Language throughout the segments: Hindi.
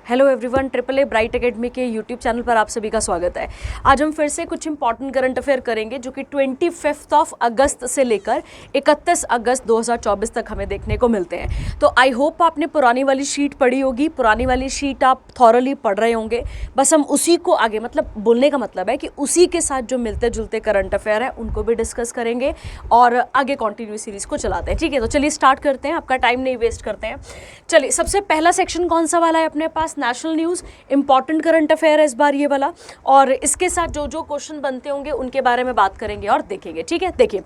Hello everyone, triple a bright academy के यूट्यूब चैनल पर आप सभी का स्वागत है। आज हम फिर से कुछ इंपॉर्टेंट करंट अफेयर करेंगे जो कि 25 अगस्त से लेकर 31 अगस्त 2024 तक हमें देखने को मिलते हैं। तो आई होप आपने पुरानी वाली शीट पढ़ी होगी, पुरानी वाली शीट आप थॉरली पढ़ रहे होंगे। बस हम उसी को आगे, मतलब बोलने का मतलब है कि उसी के साथ जो मिलते जुलते करंट अफेयर है उनको भी डिस्कस करेंगे और आगे कंटिन्यू सीरीज को चलाते हैं। ठीक है, तो चलिए स्टार्ट करते हैं, आपका टाइम नहीं वेस्ट करते हैं। चलिए, सबसे पहला सेक्शन कौन सा वाला है अपने पास? National news, important current affair है इस बार ये वाला, और इसके साथ जो जो क्वेश्चन बनते होंगे उनके बारे में बात करेंगे और देखेंगे। ठीक है, देखिए,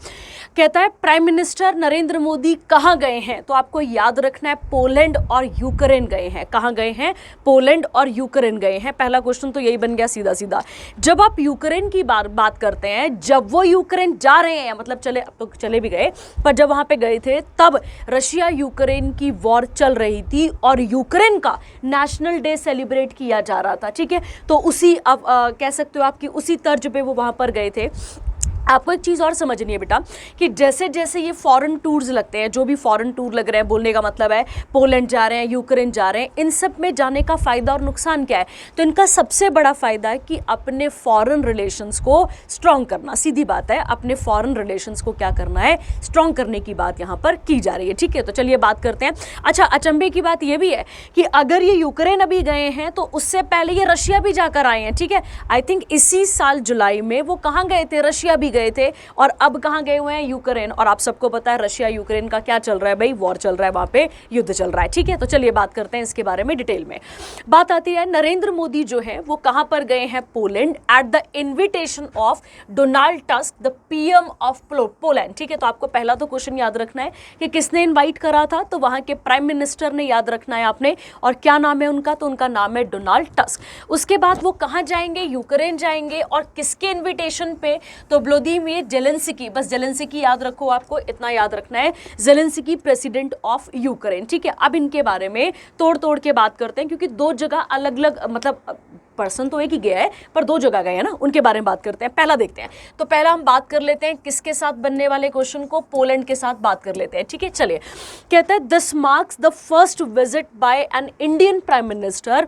कहता है प्राइम मिनिस्टर नरेंद्र मोदी कहाँ गए हैं? तो आपको याद रखना है पोलैंड और यूक्रेन गए हैं। कहाँ गए हैं? पोलैंड और यूक्रेन गए हैं। पहला क्वेश्चन तो यही बन गया सीधा सीधा। जब आप यूक्रेन की बात करते हैं, जब वो यूक्रेन जा रहे हैं, मतलब चले, अब तो चले भी गए, पर जब वहां पे गए थे तब रशिया यूक्रेन की वॉर चल रही थी और यूक्रेन का नेशनल डे सेलिब्रेट किया जा रहा था। ठीक है, तो उसी अब कह सकते हो आपकी उसी तर्ज पे वो वहां पर गए थे। आपको एक चीज़ और समझनी है बेटा कि जैसे जैसे ये फॉरेन टूर्स लगते हैं, जो भी फॉरेन टूर लग रहे हैं, बोलने का मतलब है पोलैंड जा रहे हैं, यूक्रेन जा रहे हैं, इन सब में जाने का फ़ायदा और नुकसान क्या है? तो इनका सबसे बड़ा फ़ायदा है कि अपने फॉरेन रिलेशंस को स्ट्रॉन्ग करना। सीधी बात है, अपने फॉरेन रिलेशंस को क्या करना है? स्ट्रॉन्ग करने की बात यहाँ पर की जा रही है। ठीक है, तो चलिए बात करते हैं। अच्छा, अचंभे की बात यह भी है कि अगर ये यूक्रेन अभी गए हैं तो उससे पहले ये रशिया भी जाकर आए हैं। ठीक है, आई थिंक इसी साल जुलाई में वो कहाँ गए थे? रशिया भी गए थे, और अब कहां गए हुए हैं? यूक्रेन। और आप सबको पता है रशिया यूक्रेन का क्या चल रहा है भाई? वॉर चल रहा है, वहां पे युद्ध चल रहा है। ठीक है, तो चलिए बात करते हैं इसके बारे में डिटेल में। बात आती है नरेंद्र मोदी जो है वो कहां पर गए हैं? Poland, at the invitation of Donald tusk, the PM of Poland. ठीक है, तो आपको पहला तो क्वेश्चन याद रखना है कि किसने इन्वाइट करा था? तो वहां के प्राइम मिनिस्टर ने, याद रखना है आपने। और क्या नाम है उनका? तो उनका नाम है डोनाल्ड टस्क। उसके बाद वो कहां जाएंगे? यूक्रेन जाएंगे, और किसके इन्विटेशन पे? तो व्लादिमीर ज़ेलेंस्की, बस ज़ेलेंस्की याद रखो, आपको इतना याद रखना है, ज़ेलेंस्की प्रेसिडेंट ऑफ यूक्रेन। ठीक है, अब इनके बारे में तोड़ तोड़ के बात करते हैं क्योंकि दो जगह अलग अलग, मतलब पर्सन तो एक ही गया है पर दो जगह गए हैं ना, उनके बारे में बात करते हैं। पहला देखते हैं, तो पहला हम बात कर लेते हैं किसके साथ बनने वाले क्वेश्चन को? पोलैंड के साथ बात कर लेते हैं। ठीक है, चलिए, कहता है this marks the first visit by an Indian prime minister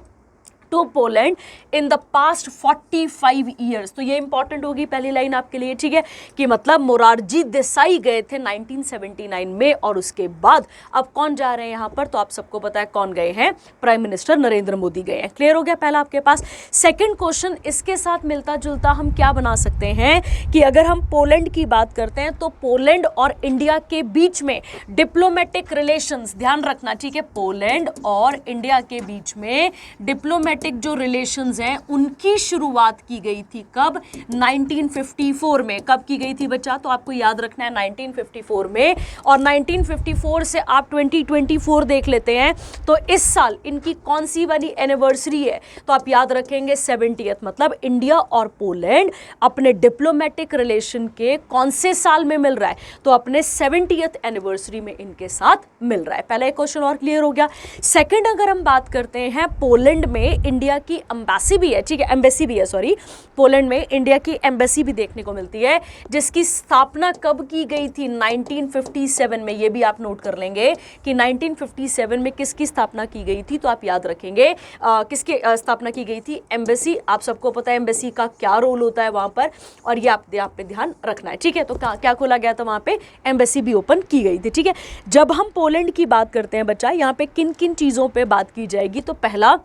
to Poland in the past 45 years. तो ये इंपॉर्टेंट होगी पहली लाइन आपके लिए। ठीक है, कि मतलब मोरारजी देसाई गए थे 1979 में, और उसके बाद अब कौन जा रहे हैं यहाँ पर? तो आप सबको पता है कौन गए हैं? प्राइम मिनिस्टर नरेंद्र मोदी गए हैं। क्लियर हो गया पहला आपके पास। सेकंड क्वेश्चन इसके साथ मिलता जुलता हम क्या बना सकते हैं कि अगर हम पोलैंड की बात करते हैं तो पोलैंड और इंडिया के बीच में डिप्लोमेटिक रिलेशंस, ध्यान रखना। ठीक है, पोलैंड और इंडिया के बीच में डिप्लोमेटिक जो रिलेशंस हैं उनकी शुरुआत की गई थी कब? 1954 में। कब की गई थी बच्चा? तो आपको याद रखना है 1954 में। और 1954 से आप 2024 देख लेते हैं तो इस साल इनकी कौन सी वाली एनिवर्सरी है? तो आप याद रखेंगे 70th, मतलब इंडिया और पोलैंड अपने डिप्लोमेटिक रिलेशन के कौन से साल में मिल रहा है? तो अपने 70th एनिवर्सरी में इनके साथ मिल रहा है। पहला एक क्वेश्चन और क्लियर हो गया। सेकंड, अगर हम बात करते हैं, पोलैंड में इंडिया की एम्बेसी भी है। ठीक है, एम्बेसी भी है, सॉरी, पोलैंड में इंडिया की एम्बेसी भी देखने को मिलती है, जिसकी स्थापना कब की गई थी? 1957 में। ये भी आप नोट कर लेंगे कि 1957 में किसकी स्थापना की गई थी? तो आप याद रखेंगे किसकी स्थापना की गई थी? एम्बेसी। आप सबको पता है एम्बेसी का क्या रोल होता है वहां पर, और ये आप पे ध्यान रखना है। ठीक है, तो क्या खोला गया था वहां पे? एम्बेसी भी ओपन की गई थी। ठीक है, जब हम पोलैंड की बात करते हैं बच्चा, यहाँ पे किन किन चीजों पे बात की जाएगी? तो पहला,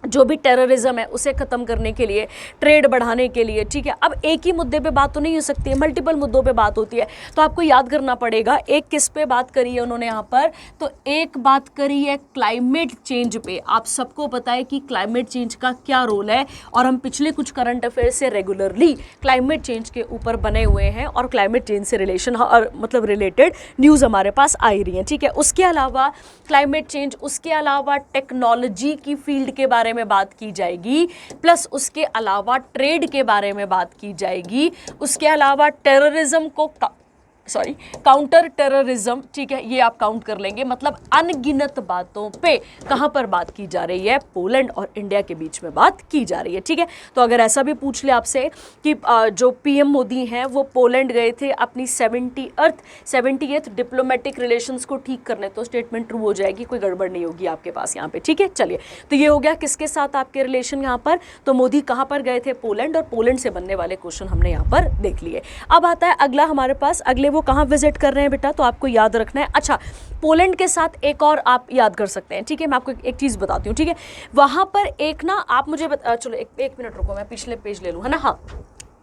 जो भी टेररिज्म है उसे ख़त्म करने के लिए, ट्रेड बढ़ाने के लिए। ठीक है, अब एक ही मुद्दे पे बात तो नहीं हो सकती है, मल्टीपल मुद्दों पे बात होती है, तो आपको याद करना पड़ेगा एक किस पे बात करी है उन्होंने यहाँ पर? तो एक बात करी है क्लाइमेट चेंज पे। आप सबको पता है कि क्लाइमेट चेंज का क्या रोल है, और हम पिछले कुछ करंट अफेयर से रेगुलरली क्लाइमेट चेंज के ऊपर बने हुए हैं, और क्लाइमेट चेंज से रिलेशन और मतलब रिलेटेड न्यूज़ हमारे पास आ रही हैं। ठीक है, उसके अलावा क्लाइमेट चेंज, उसके अलावा टेक्नोलॉजी की फील्ड के बारे में बात की जाएगी, प्लस उसके अलावा ट्रेड के बारे में बात की जाएगी, उसके अलावा टेररिज्म को सॉरी काउंटर टेररिज्म, ठीक है, ये आप काउंट कर लेंगे। मतलब अनगिनत बातों पे कहां पर बात की जा रही है, पोलैंड और इंडिया के बीच में बात की जा रही है, ठीक है। तो अगर ऐसा भी पूछ ले आपसे कि जो पीएम मोदी हैं वो पोलैंड गए थे अपनी 70th डिप्लोमेटिक रिलेशंस को ठीक करने, तो स्टेटमेंट ट्रू हो जाएगी, कोई गड़बड़ नहीं होगी आपके पास यहाँ पे, ठीक है। चलिए, तो ये हो गया किसके साथ आपके रिलेशन यहाँ पर, तो मोदी कहाँ पर गए थे, पोलैंड, और पोलैंड से बनने वाले क्वेश्चन हमने यहाँ पर देख लिए। अब आता है अगला हमारे पास, अगले वो कहाँ विजिट कर रहे हैं बेटा, तो आपको याद रखना है। अच्छा, पोलैंड के साथ एक और आप याद कर सकते हैं, ठीक है, मैं आपको एक चीज़ बताती हूँ, ठीक है। वहाँ पर एक ना आप मुझे चलो एक मिनट रुको, मैं पिछले पेज ले लूँ, है ना। हाँ,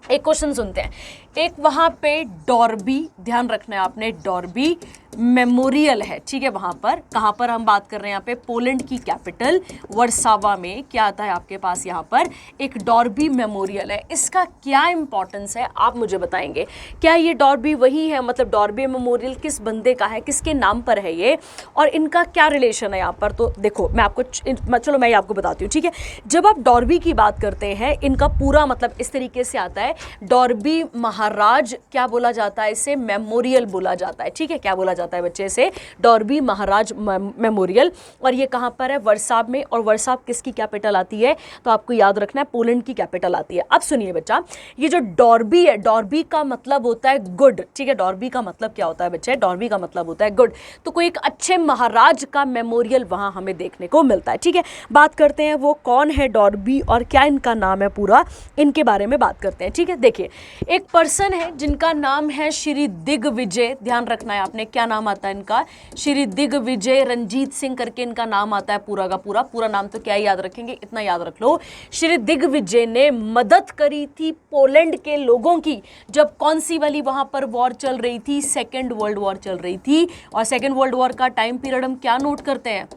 एक क्वेश्चन सुनते हैं। एक वहाँ पे डॉर्बी, ध्यान रखना है आपने, डॉर्बी मेमोरियल है, ठीक है। वहाँ पर कहाँ पर हम बात कर रहे हैं, यहाँ पे पोलैंड की कैपिटल वर्सावा में क्या आता है आपके पास, यहाँ पर एक डॉर्बी मेमोरियल है। इसका क्या इंपॉर्टेंस है आप मुझे बताएंगे। क्या ये डॉर्बी वही है, मतलब डॉर्बी मेमोरियल किस बंदे का है, किसके नाम पर है ये, और इनका क्या रिलेशन है यहाँ पर। तो देखो मैं आपको चलो मैं आपको बताती हूँ, ठीक है। जब आप डॉर्बी की बात करते हैं, इनका पूरा मतलब इस तरीके से आता है, डॉर्बी महाराज क्या बोला जाता है इसे, मेमोरियल बोला जाता है, ठीक है। क्या बोला जाता है बच्चे से, डॉर्बी महाराज मेमोरियल। और ये कहां पर है, वर्साव में, और वर्साव किसकी कैपिटल आती है, तो आपको याद रखना है पोलैंड की कैपिटल आती है। अब सुनिए बच्चा, ये जो डॉर्बी है, डॉर्बी का मतलब होता है गुड, ठीक है। डॉर्बी का मतलब क्या होता है बच्चे, डॉर्बी का मतलब होता है गुड। तो कोई एक अच्छे महाराज का मेमोरियल वहां हमें देखने को मिलता है, ठीक है। बात करते हैं वो कौन है डॉर्बी और क्या इनका नाम है पूरा, इनके बारे में बात करते हैं, ठीक है। देखिए, एक पर्सन है जिनका नाम है श्री दिग्विजय, ध्यान रखना है आपने, क्या नाम आता है इनका, श्री दिग्विजय रंजीत सिंह करके इनका नाम आता है पूरा का पूरा नाम तो क्या याद रखेंगे, इतना याद रख लो। श्री दिग्विजय ने मदद करी थी पोलैंड के लोगों की, जब कौन सी वाली वहां पर वॉर चल रही थी, सेकेंड वर्ल्ड वॉर चल रही थी। और सेकेंड वर्ल्ड वॉर का टाइम पीरियड हम क्या नोट करते हैं,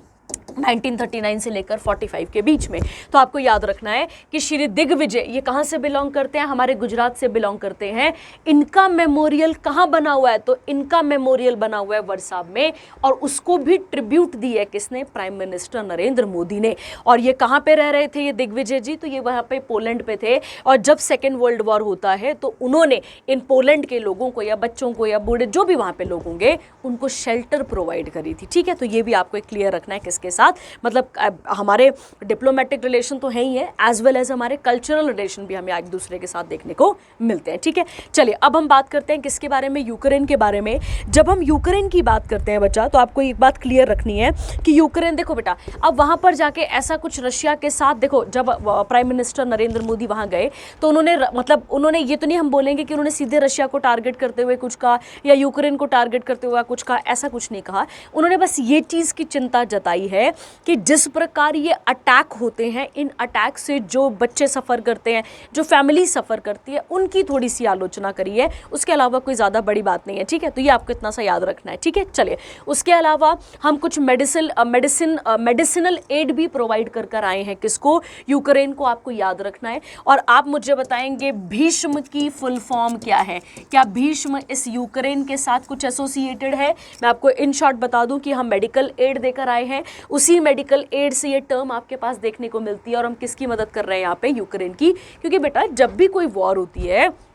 1939 से लेकर 45 के बीच में। तो आपको याद रखना है कि श्री दिग्विजय ये कहाँ से बिलोंग करते हैं, हमारे गुजरात से बिलोंग करते हैं। इनका मेमोरियल कहाँ बना हुआ है, तो इनका मेमोरियल बना हुआ है वर्साव में, और उसको भी ट्रिब्यूट दी है किसने, प्राइम मिनिस्टर नरेंद्र मोदी ने। और ये कहाँ पे रह रहे थे ये दिग्विजय जी, तो ये वहाँ पे पोलैंड पे थे। और जब सेकेंड वर्ल्ड वॉर होता है तो उन्होंने इन पोलैंड के लोगों को या बच्चों को या बूढ़े जो भी वहाँ पे लोग होंगे उनको शेल्टर प्रोवाइड करी थी, ठीक है। तो ये भी आपको एक क्लियर रखना है किसके साथ, मतलब हमारे डिप्लोमेटिक रिलेशन तो है ही है, एज वेल एज हमारे कल्चरल रिलेशन भी हमें एक दूसरे के साथ देखने को मिलते हैं, ठीक है। चलिए अब हम बात करते हैं किसके बारे में, यूक्रेन के बारे में। जब हम यूक्रेन की बात करते हैं बच्चा, तो आपको एक बात क्लियर रखनी है कि यूक्रेन, देखो बेटा, अब वहां पर जाके ऐसा कुछ रशिया के साथ, देखो जब प्राइम मिनिस्टर नरेंद्र मोदी वहां गए तो उन्होंने मतलब उन्होंने ये तो नहीं हम बोलेंगे कि उन्होंने सीधे रशिया को टारगेट करते हुए कुछ कहा या यूक्रेन को टारगेट करते हुए कुछ कहा, ऐसा कुछ नहीं कहा। उन्होंने बस ये चीज़ की चिंता जताई है कि जिस प्रकार ये अटैक होते हैं, इन अटैक से जो बच्चे सफ़र करते हैं, जो फैमिली सफ़र करती है, उनकी थोड़ी सी आलोचना करी है। उसके अलावा कोई ज़्यादा बड़ी बात नहीं है, ठीक है। तो ये आपको इतना सा याद रखना है, ठीक है। चलिए, उसके अलावा हम कुछ मेडिसिनल एड भी प्रोवाइड कर आए हैं, किसको, यूक्रेन को, आपको याद रखना है। और आप मुझे बताएंगे भीष्म की फुल फॉर्म क्या है, क्या भीष्म इस यूक्रेन के साथ कुछ एसोसिएटेड है। मैं आपको इन शॉर्ट बता दूं कि हम मेडिकल एड देकर आए हैं, उसी मेडिकल एड से ये टर्म आपके पास देखने को मिलती है। और हम किसकी मदद कर रहे हैं यहाँ पे, यूक्रेन की, क्योंकि बेटा जब भी कोई वॉर होती है,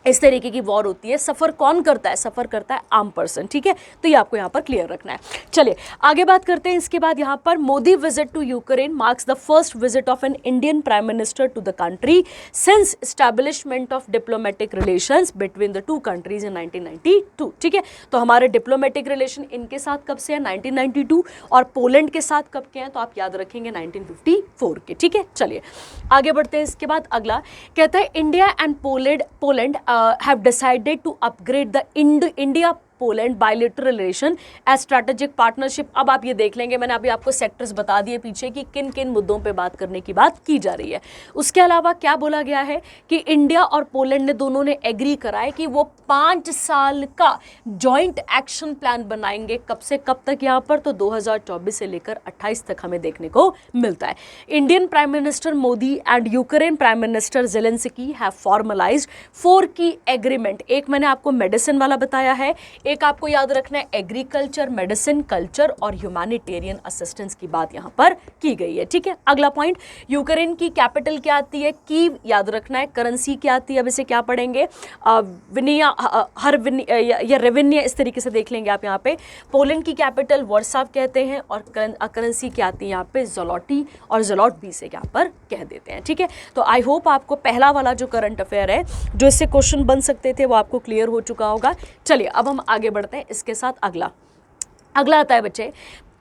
इस तरीके की वॉर होती है, सफ़र कौन करता है, सफ़र करता है आम पर्सन, ठीक है। तो ये आपको यहाँ पर क्लियर रखना है। चलिए आगे बात करते हैं। इसके बाद यहाँ पर Modi visit to Ukraine marks the first visit of an Indian prime minister to the country since establishment of diplomatic relations between the two countries in 1992, ठीक है। तो हमारे डिप्लोमेटिक रिलेशन इनके साथ कब से है, 1992, और पोलैंड के साथ कब के हैं, तो आप याद रखेंगे 1954 के, ठीक है। चलिए आगे बढ़ते हैं। इसके बाद अगला कहता है India and Poland have decided to upgrade the India Poland bilateral relation as strategic partnership. अब आप ये देख लेंगे, मैंने अभी आपको सेक्टर्स बता दिए पीछे कि किन किन मुद्दों पे बात करने की बात की जा रही है। उसके अलावा क्या बोला गया है कि इंडिया और पोलैंड ने दोनों ने एग्री करा है कि वो 5 साल का जॉइंट एक्शन प्लान बनाएंगे। कब से कब तक यहाँ पर, तो 2024 से लेकर 28 तक हमें देखने को मिलता है। Indian prime minister Modi and Ukraine prime minister Zelensky have formalised 4 की एग्रीमेंट। एक मैंने आपको मेडिसिन वाला बताया है, एक आपको याद रखना है एग्रीकल्चर, मेडिसिन, कल्चर और ह्यूमैनिटेरियन असिस्टेंस की बात यहाँ पर की गई है। ठीक है, अगला पॉइंट, यूक्रेन की कैपिटल क्या आती है? कीव याद रखना है। करेंसी क्या आती है? अब इसे क्या पढ़ेंगे? विनिया, हर या रेवेन्यू, इस तरीके से देख लेंगे आप यहाँ पे। पोलैंड की कैपिटल वर्साव कहते हैं और करेंसी क्या आती है यहाँ पे? ज़लोटी, और ज़लोट भी से यहाँ पर कह देते हैं। ठीक है, तो आई होप आपको पहला वाला जो करंट अफेयर है जो इससे क्वेश्चन बन सकते थे वो आपको क्लियर हो चुका होगा। चलिए अब हम आगे बढ़ते हैं इसके साथ। अगला आता है बच्चे,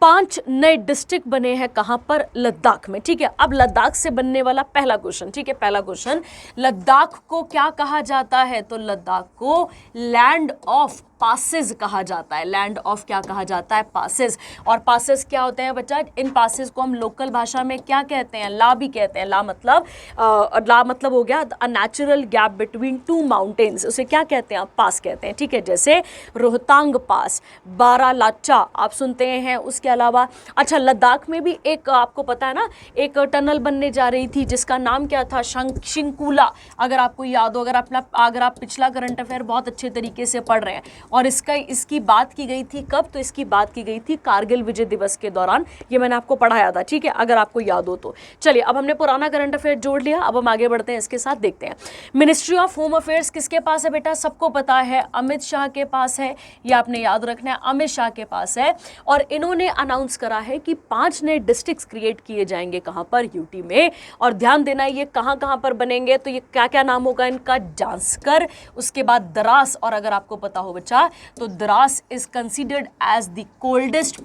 5 नए डिस्ट्रिक्ट बने हैं कहां पर? लद्दाख में। ठीक है, अब लद्दाख से बनने वाला पहला क्वेश्चन। ठीक है, पहला क्वेश्चन, लद्दाख को क्या कहा जाता है? तो लद्दाख को लैंड ऑफ पासेस कहा जाता है। लैंड ऑफ क्या कहा जाता है? पासेस। और पासेस क्या होते हैं बच्चा? इन पासेस को हम लोकल भाषा में क्या कहते हैं? ला भी कहते हैं। ला मतलब हो गया a natural gap between two mountains, उसे क्या कहते हैं? आप पास कहते हैं। ठीक है, जैसे रोहतांग पास, बारालाचा आप सुनते हैं। उसके अलावा अच्छा, लद्दाख में भी एक आपको पता है ना, एक टनल बनने जा रही थी जिसका नाम क्या था? शिंकुला। अगर आपको याद हो, अगर आप पिछला करंट अफेयर बहुत अच्छे तरीके से पढ़ रहे हैं, और इसकी बात की गई थी कब? तो इसकी बात की गई थी कारगिल विजय दिवस के दौरान। ये मैंने आपको पढ़ाया था। ठीक है, अगर आपको याद हो तो। चलिए, अब हमने पुराना करंट अफेयर जोड़ लिया, अब हम आगे बढ़ते हैं इसके साथ। देखते हैं, मिनिस्ट्री ऑफ होम अफेयर्स किसके पास है बेटा? सबको पता है, अमित शाह के पास है। ये आपने याद रखना है, अमित शाह के पास है। और इन्होंने अनाउंस करा है कि 5 नए डिस्ट्रिक्ट क्रिएट किए जाएंगे। कहां पर? यूटी में। और ध्यान देना, ये कहां कहां पर बनेंगे? तो ये क्या क्या नाम होगा इनका? जांस्कर, उसके बाद द्रास, और अगर आपको पता हो बच्चा तो Dras is considered as the coldest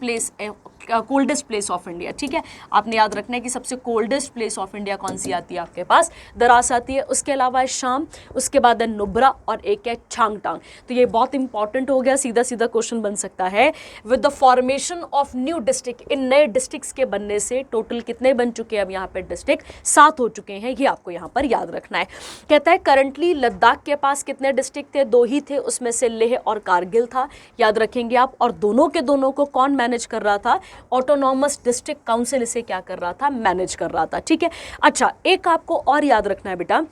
place of India. ठीक है, आपने याद रखना है कि सबसे कोल्डेस्ट प्लेस ऑफ इंडिया कौन सी आती है आपके पास? द्रास आती है। उसके अलावा है शाम, उसके बाद है नुब्रा, और एक है छांगटांग। तो ये बहुत इंपॉर्टेंट हो गया, सीधा सीधा क्वेश्चन बन सकता है। With the formation of new district, इन नए डिस्ट्रिक्ट्स के बनने से टोटल कितने बन चुके हैं अब यहाँ पे डिस्ट्रिक्ट? 7 हो चुके हैं। ये आपको यहाँ पर याद रखना है। कहता है करंटली लद्दाख के पास कितने डिस्ट्रिक्ट थे? 2 ही थे, उसमें से लेह और कारगिल था। याद रखेंगे आप। और दोनों के दोनों को कौन मैनेज कर रहा था? ऑटोनॉमस डिस्ट्रिक्ट काउंसिल इसे क्या कर रहा था? मैनेज कर रहा था। ठीक है, अच्छा, एक आपको और याद रखना है बेटा,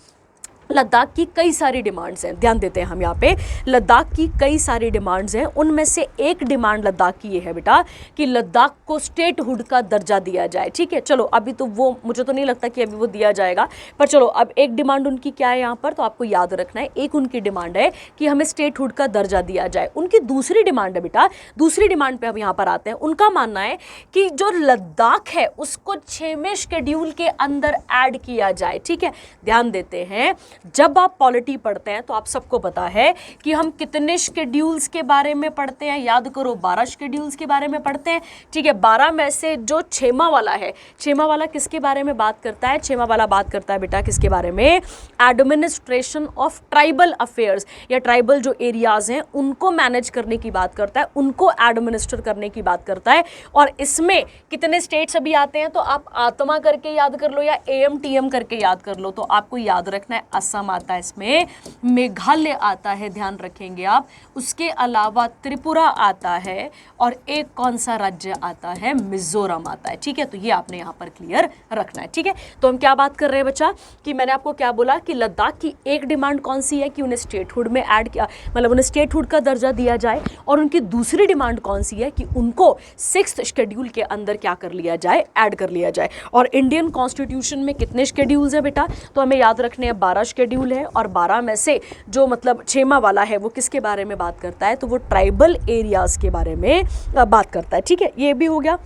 लद्दाख की कई सारी डिमांड्स हैं। ध्यान देते हैं हम यहाँ पे, लद्दाख की कई सारी डिमांड्स हैं। उनमें से एक डिमांड लद्दाख की ये है बेटा कि लद्दाख को स्टेटहुड का दर्जा दिया जाए। ठीक है, चलो अभी तो वो मुझे तो नहीं लगता कि अभी वो दिया जाएगा, पर चलो अब एक डिमांड उनकी क्या है यहाँ पर, तो आपको याद रखना है। एक उनकी डिमांड है कि हमें स्टेटहुड का दर्जा दिया जाए। उनकी दूसरी डिमांड है बेटा, दूसरी डिमांड पर हम यहाँ पर आते हैं। उनका मानना है कि जो लद्दाख है उसको 6वें शेड्यूल के अंदर ऐड किया जाए। ठीक है, ध्यान देते हैं, जब आप पॉलिटी पढ़ते हैं तो आप सबको पता है कि हम कितने शेड्यूल्स के बारे में पढ़ते हैं? याद करो, 12 शेड्यूल्स के बारे में पढ़ते हैं। ठीक है, 12 में से जो 6वां वाला है, 6वां वाला किसके बारे में बात करता है? 6वां वाला बात करता है बेटा किसके बारे में? एडमिनिस्ट्रेशन ऑफ ट्राइबल अफेयर्स, या ट्राइबल जो एरियाज हैं उनको मैनेज करने की बात करता है, उनको एडमिनिस्टर करने की बात करता है। और इसमें कितने स्टेट्स अभी आते हैं? तो आप आत्मा करके याद कर लो या AMTM करके याद कर लो। तो आपको याद रखना है असम आता है, इसमें मेघालय आता है, ध्यान रखेंगे आप। उसके अलावा त्रिपुरा आता है, और एक कौन सा राज्य आता है? मिजोरम आता है। ठीक है, तो ये आपने यहाँ पर क्लियर रखना है। ठीक है, तो हम क्या बात कर रहे हैं बच्चा कि मैंने आपको क्या बोला कि लद्दाख की एक डिमांड कौन सी है कि उन्हें स्टेटहुड में ऐड किया, मतलब उन्हें स्टेटहुड का दर्जा दिया जाए। और उनकी दूसरी डिमांड कौन सी है कि उनको 6th शेड्यूल के अंदर क्या कर लिया जाए? ऐड कर लिया जाए। और इंडियन कॉन्स्टिट्यूशन में कितने शेड्यूल्स है बेटा? तो हमें याद रखने हैं 12 शेड्यूल है। और 12 में से जो मतलब 6वां वाला है वो किसके बारे में बात करता है? तो वो ट्राइबल एरियाज के बारे में बात करता है। ठीक है, ये भी हो गया।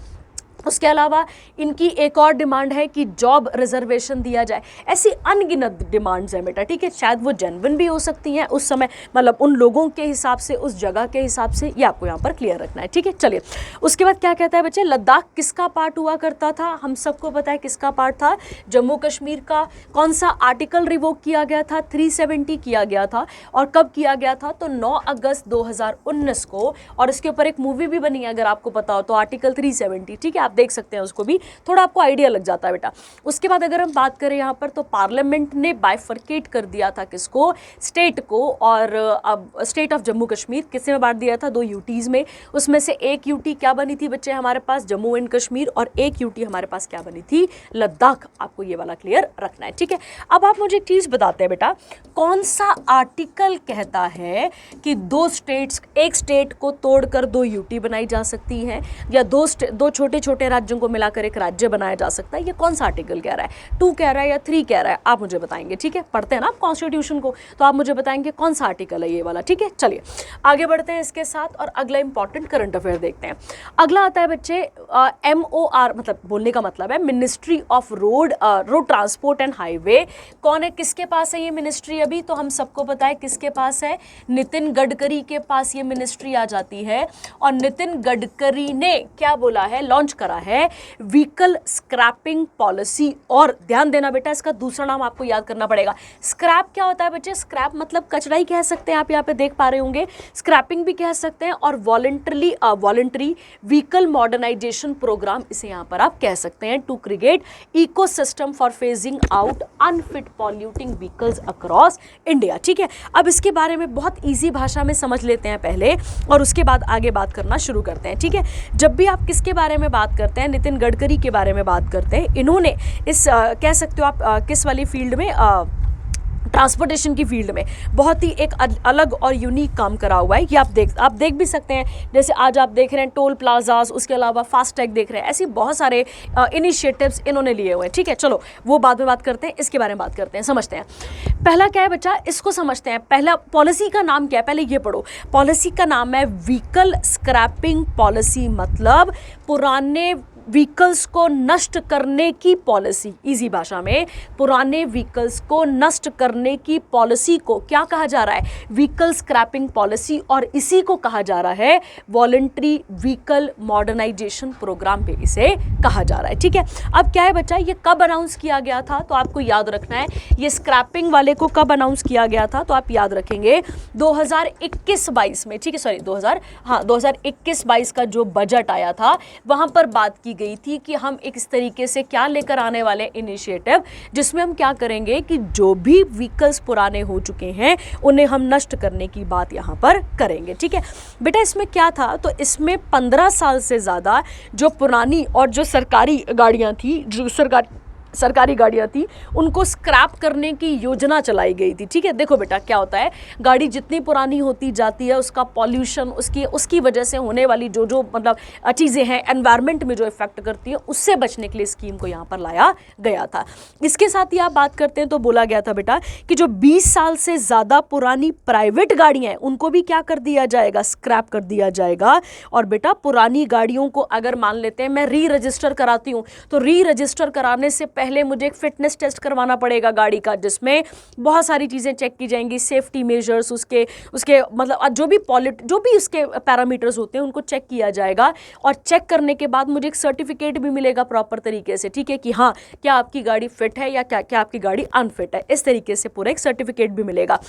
उसके अलावा इनकी एक और डिमांड है कि जॉब रिजर्वेशन दिया जाए। ऐसी अनगिनत डिमांड्स हैं बेटा। ठीक है, शायद वो जेन्युइन भी हो सकती हैं उस समय, मतलब उन लोगों के हिसाब से, उस जगह के हिसाब से, ये आपको यहाँ पर क्लियर रखना है। ठीक है, चलिए उसके बाद क्या कहता है बच्चे, लद्दाख किसका पार्ट हुआ करता था? हम सबको पता है किसका पार्ट था? जम्मू कश्मीर का। कौन सा आर्टिकल रिवोक किया गया था? 370 किया गया था। और कब किया गया था? तो 9 अगस्त 2019 को। और इसके ऊपर एक मूवी भी बनी है अगर आपको पता हो तो, आर्टिकल 370। ठीक है, आप आप देख सकते हैं उसको भी, थोड़ा आपको आइडिया लग जाता है बेटा। उसके बाद अगर हम बात करें यहाँ पर, तो पार्लियामेंट ने बाइफर्केट कर दिया था किसको, स्टेट को, और अब स्टेट ऑफ जम्मू कश्मीर किससे में बांट दिया था, 2 यूटीज़ में। उसमें से एक यूटी क्या बनी थी बच्चे हमारे पास, जम्मू एंड कश्मीर, और एक यूटी हमारे पास क्या बनी थी, लद्दाख। आपको ये वाला क्लियर रखना है, ठीक है। अब आप मुझे एक चीज़ बताते हैं बेटा, कौन सा आर्टिकल कहता है कि 2 स्टेट्स, एक स्टेट को तोड़कर 2 यूटी बनाई जा सकती हैं, या 2 छोटे छोटे राज्यों को मिलाकर एक राज्य बनाया जा सकता है? ये कौन सा आर्टिकल कह रहा है, 2 कह रहा है या 3 कह रहा है, आप मुझे बताएंगे, ठीक है। पढ़ते हैं ना आप कॉन्स्टिट्यूशन को, तो आप मुझे बताएंगे कौन सा आर्टिकल है ये वाला, ठीक है। चलिए आगे बढ़ते हैं इसके साथ, और अगला इंपॉर्टेंट करंट अफेयर देखते हैं। अगला आता है बच्चे MOR, मतलब बोलने का मतलब है ministry of road transport and highway. कौन है, किसके पास है ये मिनिस्ट्री अभी, तो हम सबको पता है किसके पास है, नितिन गडकरी के पास ये मिनिस्ट्री आ जाती है। और नितिन गडकरी ने क्या बोला है, लॉन्च करा है व्हीकल स्क्रैपिंग पॉलिसी। और ध्यान देना बेटा, इसका दूसरा नाम आपको याद करना पड़ेगा। स्क्रैप क्या होता है बच्चे, स्क्रैप मतलब कचरा ही कह सकते हैं, आप यहाँ पे देख पा रहे होंगे, स्क्रैपिंग भी कह सकते हैं, और वॉलंटरी व्हीकल मॉडर्नाइजेशन प्रोग्राम इसे यहाँ पर आप कह सकते हैं, to create ecosystem for phasing out unfit polluting vehicles across India, ठीक है। अब इसके बारे में बहुत ईजी भाषा में समझ लेते हैं पहले, और उसके बाद आगे बात करना शुरू करते हैं, ठीक है। जब भी आप किसके बारे में बात करते हैं, नितिन गडकरी के बारे में बात करते हैं, इन्होंने इस कह सकते हो आप किस वाली फील्ड में, ट्रांसपोर्टेशन की फील्ड में बहुत ही एक अलग और यूनिक काम करा हुआ है। कि आप देख भी सकते हैं, जैसे आज आप देख रहे हैं टोल प्लाजाज, उसके अलावा फास्टैग देख रहे हैं, ऐसी बहुत सारे इनिशिएटिव्स इन्होंने लिए हुए हैं, ठीक है। चलो वो बाद में बात करते हैं, इसके बारे में बात करते हैं, समझते हैं। पहला क्या है बच्चा, इसको समझते हैं। पहला पॉलिसी का नाम क्या है, पहले ये पढ़ो। पॉलिसी का नाम है व्हीकल स्क्रैपिंग पॉलिसी, मतलब पुराने व्हीकल्स को नष्ट करने की पॉलिसी। इजी भाषा में पुराने व्हीकल्स को नष्ट करने की पॉलिसी को क्या कहा जा रहा है, व्हीकल स्क्रैपिंग पॉलिसी, और इसी को कहा जा रहा है वॉलंटरी व्हीकल मॉडर्नाइजेशन प्रोग्राम पे इसे कहा जा रहा है, ठीक है। अब क्या है बच्चा, ये कब अनाउंस किया गया था, तो आपको याद रखना है, ये स्क्रैपिंग वाले को कब अनाउंस किया गया था, तो आप याद रखेंगे 2021-22 में, ठीक है। सॉरी 2021-22 का जो बजट आया था, वहां पर बात की गई थी कि हम एक इस तरीके से क्या लेकर आने वाले इनिशिएटिव, जिसमें हम क्या करेंगे कि जो भी व्हीकल्स पुराने हो चुके हैं उन्हें हम नष्ट करने की बात यहां पर करेंगे, ठीक है बेटा। इसमें क्या था, तो इसमें 15 साल से ज़्यादा जो पुरानी और जो सरकारी गाड़ियां थी, जो सरकारी गाड़ियाँ थी, उनको स्क्रैप करने की योजना चलाई गई थी, ठीक है। देखो बेटा क्या होता है, गाड़ी जितनी पुरानी होती जाती है, उसका पॉल्यूशन, उसकी वजह से होने वाली जो मतलब चीज़ें हैं एनवायरनमेंट में जो इफेक्ट करती है, उससे बचने के लिए स्कीम को यहाँ पर लाया गया था। इसके साथ ही आप बात करते हैं तो बोला गया था बेटा कि जो 20 साल से ज़्यादा पुरानी प्राइवेट गाड़ियाँ हैं उनको भी क्या कर दिया जाएगा, स्क्रैप कर दिया जाएगा। और बेटा पुरानी गाड़ियों को अगर मान लेते हैं मैं री रजिस्टर कराती हूँ, तो री रजिस्टर कराने से पहले मुझे एक फिटनेस टेस्ट करवाना पड़ेगा गाड़ी का, जिसमें बहुत सारी चीज़ें चेक की जाएंगी, सेफ्टी मेजर्स, उसके मतलब जो भी उसके पैरामीटर्स होते हैं उनको चेक किया जाएगा। और चेक करने के बाद मुझे एक सर्टिफिकेट भी मिलेगा प्रॉपर तरीके से, ठीक है, कि हाँ क्या आपकी गाड़ी फिट है या क्या आपकी गाड़ी अनफिट है, इस तरीके से पूरा एक सर्टिफिकेट भी मिलेगा।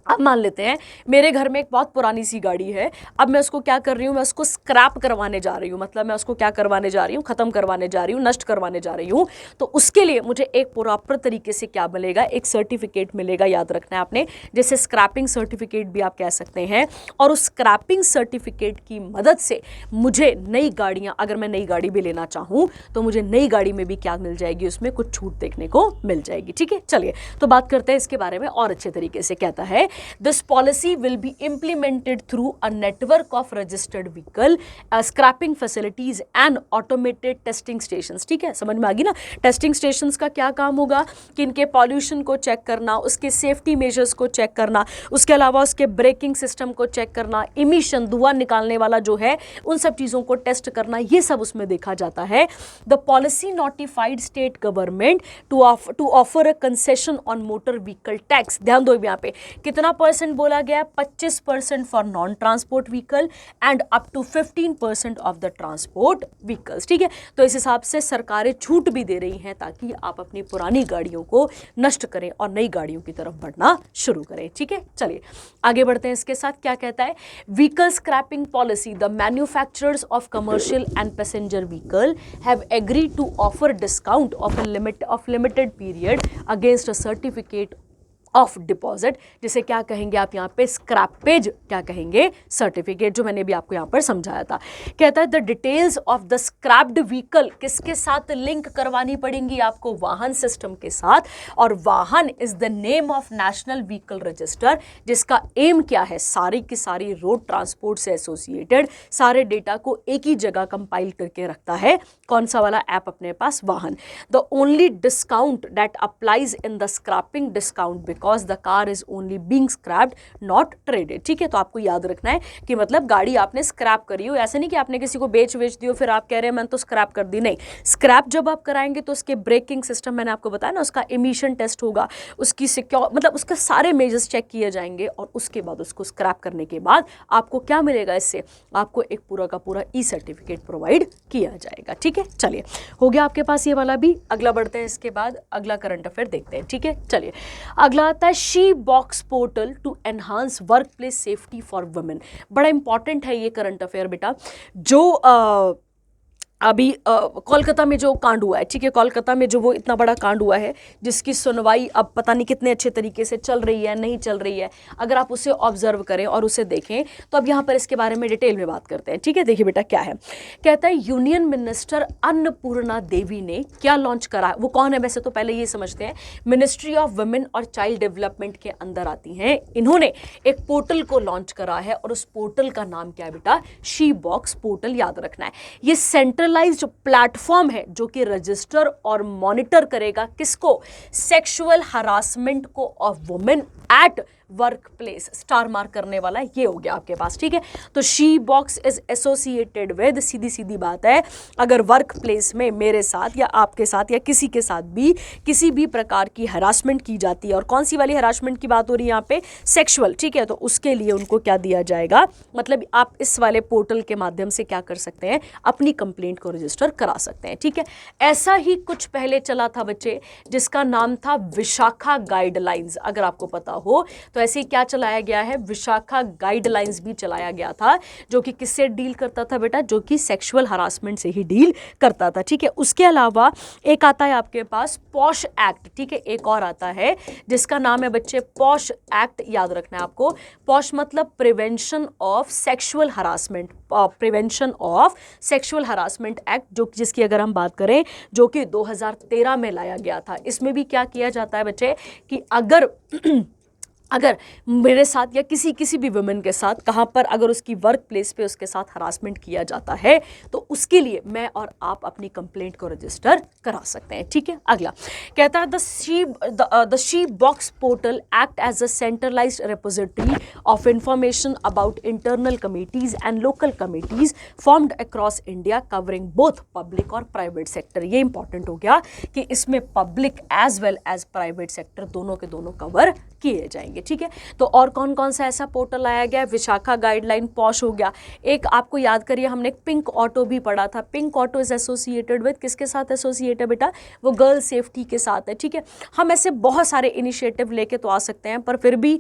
अब मान लेते हैं मेरे घर में एक बहुत पुरानी सी गाड़ी है, अब मैं उसको क्या कर रही हूँ, मैं उसको स्क्रैप करवाने जा रही हूँ, मतलब मैं उसको क्या करवाने जा रही हूँ, ख़त्म करवाने जा रही हूँ, नष्ट करवाने जा रही हूँ। तो उसके लिए मुझे एक प्रॉपर तरीके से क्या मिलेगा, एक सर्टिफिकेट मिलेगा, याद रखना है आपने, जैसे स्क्रैपिंग सर्टिफिकेट भी आप कह सकते हैं। और उस स्क्रैपिंग सर्टिफिकेट की मदद से मुझे नई गाड़ियाँ, अगर मैं नई गाड़ी भी लेना चाहूँ तो मुझे नई गाड़ी में भी क्या मिल जाएगी, उसमें कुछ छूट देखने को मिल जाएगी, ठीक है। चलिए तो बात करते हैं इसके बारे में और अच्छे तरीके से। कहता है This policy will be implemented through a network of registered vehicle, scrapping facilities and automated testing stations, ठीक है, समझ में आ गई ना। टेस्टिंग स्टेशंस का क्या काम होगा कि इनके पॉल्यूशन को चेक करना, उसके सेफ्टी मेजर्स को चेक करना, उसके अलावा उसके ब्रेकिंग सिस्टम को चेक करना, इमिशन धुआं निकालने वाला जो है उन सब चीज़ों को टेस्ट करना, ये सब उसमें देखा जाता है। The policy notified state government to offer a concession on motor vehicle tax. ध्यान दो यहाँ पे, कितना कितना परसेंट बोला गया है? 25% for non transport vehicle and up to 15% of the transport vehicles. ठीक है, तो इस हिसाब से सरकारें छूट भी दे रही हैं ताकि आप अपनी पुरानी गाड़ियों को नष्ट करें और नई गाड़ियों की तरफ बढ़ना शुरू करें। ठीक है, चलिए आगे बढ़ते हैं। इसके साथ क्या कहता है? Vehicle scrapping policy, the manufacturers of commercial and passenger vehicle have agreed to offer discount of limited period against a certificate of deposit, जिसे क्या कहेंगे आप यहाँ पे? स्क्रैपेज, क्या कहेंगे? सर्टिफिकेट, जो मैंने भी आपको यहाँ पर समझाया था। कहता है the details of the scraped vehicle किसके साथ लिंक करवानी पड़ेंगी आपको? वाहन सिस्टम के साथ। और वाहन is the name of national vehicle register, जिसका एम क्या है? सारी की सारी रोड ट्रांसपोर्ट से एसोसिएटेड सारे डेटा को एक ही जगह कंपाइल करके रखता है। कौन सा वाला ऐप अपने पास? वाहन। The only discount that applies in the scrapping discount because the car is only being scrapped not traded. ठीक है, तो आपको याद रखना है कि मतलब गाड़ी आपने स्क्रैप करी हो, ऐसे नहीं कि आपने किसी को बेच दी हो फिर आप कह रहे हैं मैंने तो स्क्रैप कर दी। नहीं, स्क्रैप जब आप कराएंगे तो उसके ब्रेकिंग सिस्टम, मैंने आपको बताया ना, उसका एमिशन टेस्ट होगा, उसकी सिक्योर मतलब उसके सारे मेजर्स चेक किए जाएंगे और उसके बाद उसको स्क्रैप करने के बाद आपको क्या मिलेगा? इससे आपको एक पूरा का पूरा ई सर्टिफिकेट प्रोवाइड किया जाएगा। ठीक है, चलिए हो गया आपके पास ये वाला भी। अगला बढ़ते हैं, इसके बाद अगला करंट अफेयर देखते हैं। ठीक है, चलिए अगला आता है she box portal to enhance work place safety for women. बड़ा इंपॉर्टेंट है ये करंट अफेयर बेटा। जो अभी कोलकाता में जो कांड हुआ है, ठीक है, कोलकाता में जो वो इतना बड़ा कांड हुआ है जिसकी सुनवाई अब पता नहीं कितने अच्छे तरीके से चल रही है, नहीं चल रही है, अगर आप उसे ऑब्जर्व करें और उसे देखें तो अब यहाँ पर इसके बारे में डिटेल में बात करते हैं। ठीक है, देखिए बेटा क्या है। कहता है यूनियन मिनिस्टर अन्नपूर्णा देवी ने क्या लॉन्च करा? वो कौन है वैसे तो पहले ये समझते हैं। मिनिस्ट्री ऑफ वुमेन और चाइल्ड डेवलपमेंट के अंदर आती हैं। इन्होंने एक पोर्टल को लॉन्च करा है और उस पोर्टल का नाम क्या है बेटा? शी बॉक्स पोर्टल, याद रखना है। ये सेंट्रलाइज्ड प्लेटफॉर्म है जो कि रजिस्टर और मॉनिटर करेगा किसको? सेक्सुअल हरासमेंट को of women at work place. Star mark करने वाला ये हो गया आपके पास। ठीक है, तो she box is associated with, सीधी सीधी बात है, अगर वर्क प्लेस में मेरे साथ या आपके साथ या किसी के साथ भी किसी भी प्रकार की हरासमेंट की जाती है, और कौन सी वाली हरासमेंट की बात हो रही है यहाँ पे? सेक्सुअल। ठीक है, तो उसके लिए उनको क्या दिया जाएगा? मतलब आप इस वाले पोर्टल के माध्यम से क्या कर सकते हैं? अपनी कंप्लेंट को रजिस्टर करा सकते हैं। ठीक है, ऐसा ही कुछ पहले चला था बच्चे, जिसका नाम था विशाखा गाइडलाइंस। अगर आपको पता हो तो ऐसे क्या चलाया गया है? विशाखा गाइडलाइंस भी चलाया गया था, जो कि किससे डील करता था बेटा? जो कि सेक्सुअल हरासमेंट से ही डील करता था। ठीक है, उसके अलावा एक आता है आपके पास पॉश एक्ट। ठीक है, एक और आता है जिसका नाम है बच्चे पॉश एक्ट। याद रखना है आपको, पॉश मतलब prevention of sexual harassment, prevention of sexual harassment act, जो जिसकी अगर हम बात करें जो कि 2013 में लाया गया था। इसमें भी क्या किया जाता है बच्चे कि अगर मेरे साथ या किसी भी वुमेन के साथ कहाँ पर अगर उसकी वर्क प्लेस पे उसके साथ हरासमेंट किया जाता है तो उसके लिए मैं और आप अपनी कंप्लेंट को रजिस्टर करा सकते हैं। ठीक है, अगला कहता है the she box portal act as a centralized repository of information about internal committees and local committees formed across India covering both public और प्राइवेट सेक्टर। ये इंपॉर्टेंट हो गया कि इसमें public as well as private sector दोनों के दोनों कवर किए जाएंगे। ठीक है, तो और कौन कौन सा ऐसा पोर्टल आया गया? विशाखा गाइडलाइन, पॉश हो गया। एक आपको याद करिए, हमने पिंक ऑटो भी पढ़ा था। Pink auto is associated with, किसके साथ एसोसिएटेड बेटा? वो गर्ल सेफ्टी के साथ है। ठीक है, हम ऐसे बहुत सारे इनिशिएटिव लेके तो आ सकते हैं पर फिर भी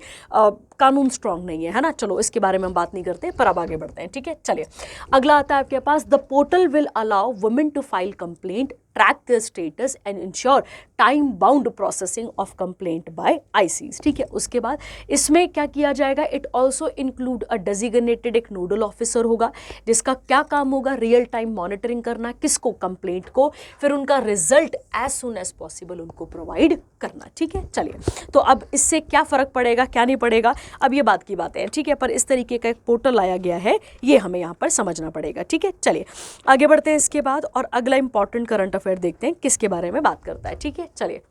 कानून स्ट्रांग नहीं है ना। चलो इसके बारे में हम बात नहीं करते, पर अब आगे बढ़ते हैं। ठीक है, चलिए अगला आता है आपके पास the portal will allow women to file complaint, track their status and ensure time bound processing of complaint by ICs। ठीक है, उसके बाद इसमें क्या किया जाएगा? It also include a designated, एक नोडल ऑफिसर होगा जिसका क्या काम होगा? रियल टाइम मॉनिटरिंग करना, किसको? कंप्लेंट को, फिर उनका result as soon as possible उनको प्रोवाइड करना। ठीक है, चलिए तो अब इससे क्या फर्क पड़ेगा क्या नहीं पड़ेगा अब ये बात की बात है। ठीक है, पर इस तरीके का एक पोर्टल लाया गया है, ये हमें यहाँ पर समझना पड़ेगा। ठीक है, चलिए आगे बढ़ते हैं इसके बाद और अगला इंपॉर्टेंट करंट अफेयर देखते हैं किसके बारे में बात करता है। ठीक है, चलिए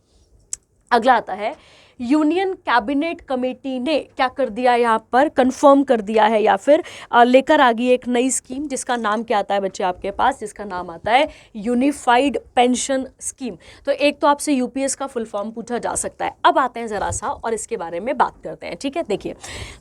अगला आता है यूनियन कैबिनेट कमेटी ने क्या कर दिया, यहाँ पर कंफर्म कर दिया है या फिर लेकर आ गई एक नई स्कीम जिसका नाम क्या आता है बच्चे आपके पास, जिसका नाम आता है यूनिफाइड पेंशन स्कीम। तो एक तो आपसे यूपीएस का फुल फॉर्म पूछा जा सकता है। अब आते हैं जरा सा और इसके बारे में बात करते हैं, ठीक है। देखिए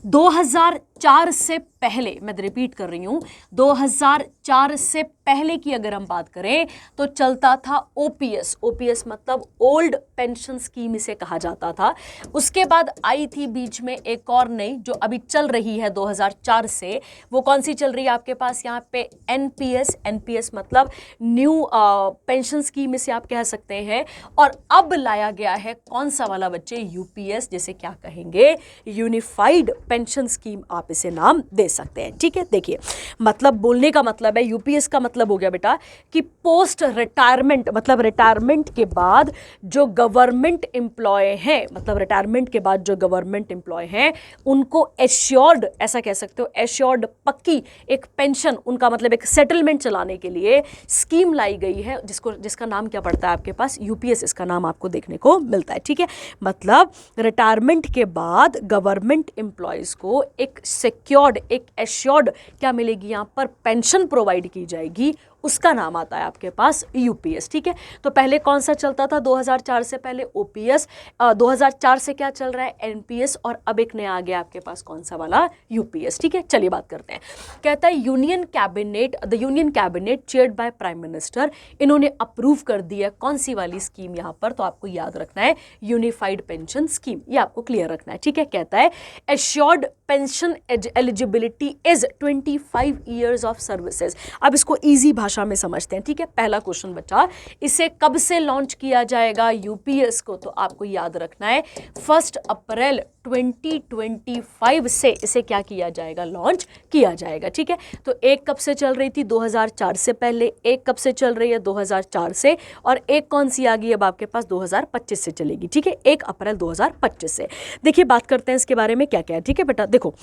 2004 से पहले, मैं रिपीट कर रही हूं, 2004 से पहले की अगर हम बात करें तो चलता था ओपीएस। ओपीएस मतलब ओल्ड पेंशन स्कीम इसे कहा जाता था। उसके बाद आई थी बीच में एक और नई जो अभी चल रही है 2004 से, वो कौन सी चल रही है आपके पास यहाँ पे, एनपीएस। एनपीएस मतलब न्यू पेंशन स्कीम इसे आप कह सकते हैं। और अब लाया गया है कौन सा वाला बच्चे, यूपीएस, जिसे क्या कहेंगे, यूनिफाइड पेंशन स्कीम आप इसे नाम दे सकते हैं, ठीक है। देखिए मतलब बोलने का मतलब है, यूपीएस का मतलब हो गया बेटा कि पोस्ट रिटायरमेंट, मतलब रिटायरमेंट के बाद जो गवर्नमेंट एम्प्लॉय हैं, मतलब रिटायरमेंट के बाद जो गवर्नमेंट एम्प्लॉय हैं उनको एश्योर्ड, ऐसा कह सकते हो, एश्योर्ड पक्की एक पेंशन, उनका मतलब एक सेटलमेंट चलाने के लिए स्कीम लाई गई है, जिसका नाम क्या पड़ता है आपके पास, यूपीएस इसका नाम आपको देखने को मिलता है, ठीक है। मतलब रिटायरमेंट के बाद गवर्नमेंट एम्प्लॉयज को एक सिक्योर्ड, एक एश्योर्ड क्या मिलेगी, यहाँ पर पेंशन प्रोवाइड की जाएगी, उसका नाम आता है आपके पास यूपीएस, ठीक है। तो पहले कौन सा चलता था 2004 से पहले, ओपीएस। 2004 से क्या चल रहा है, एनपीएस। और अब एक नया आ गया आपके पास कौन सा वाला, यूपीएस, ठीक है। चलिए बात करते हैं। कहता है union cabinet, the union cabinet chaired by prime minister, इन्होंने अप्रूव कर दिया कौन सी वाली स्कीम यहाँ पर, तो आपको याद रखना है यूनिफाइड पेंशन स्कीम, ये आपको क्लियर रखना है, ठीक है। कहता है assured pension eligibility is 25 years of services. अब इसको इजी भाषा में समझते हैं, ठीक है। पहला क्वेश्चन बच्चा, इसे कब से लॉन्च किया जाएगा यूपीएस को, तो आपको याद रखना है 1 अप्रैल 2025 से इसे क्या किया जाएगा, लॉन्च किया जाएगा, ठीक है। तो एक कब से चल रही थी, 2004 से पहले, एक कब से चल रही है 2004 से, और एक कौन सी आ गई अब आपके पास 2025 से चलेगी, ठीक है, 1 अप्रैल 2025 से। देखिए बात करते हैं इसके बारे में क्या क्या है, ठीक है बेटा। देखो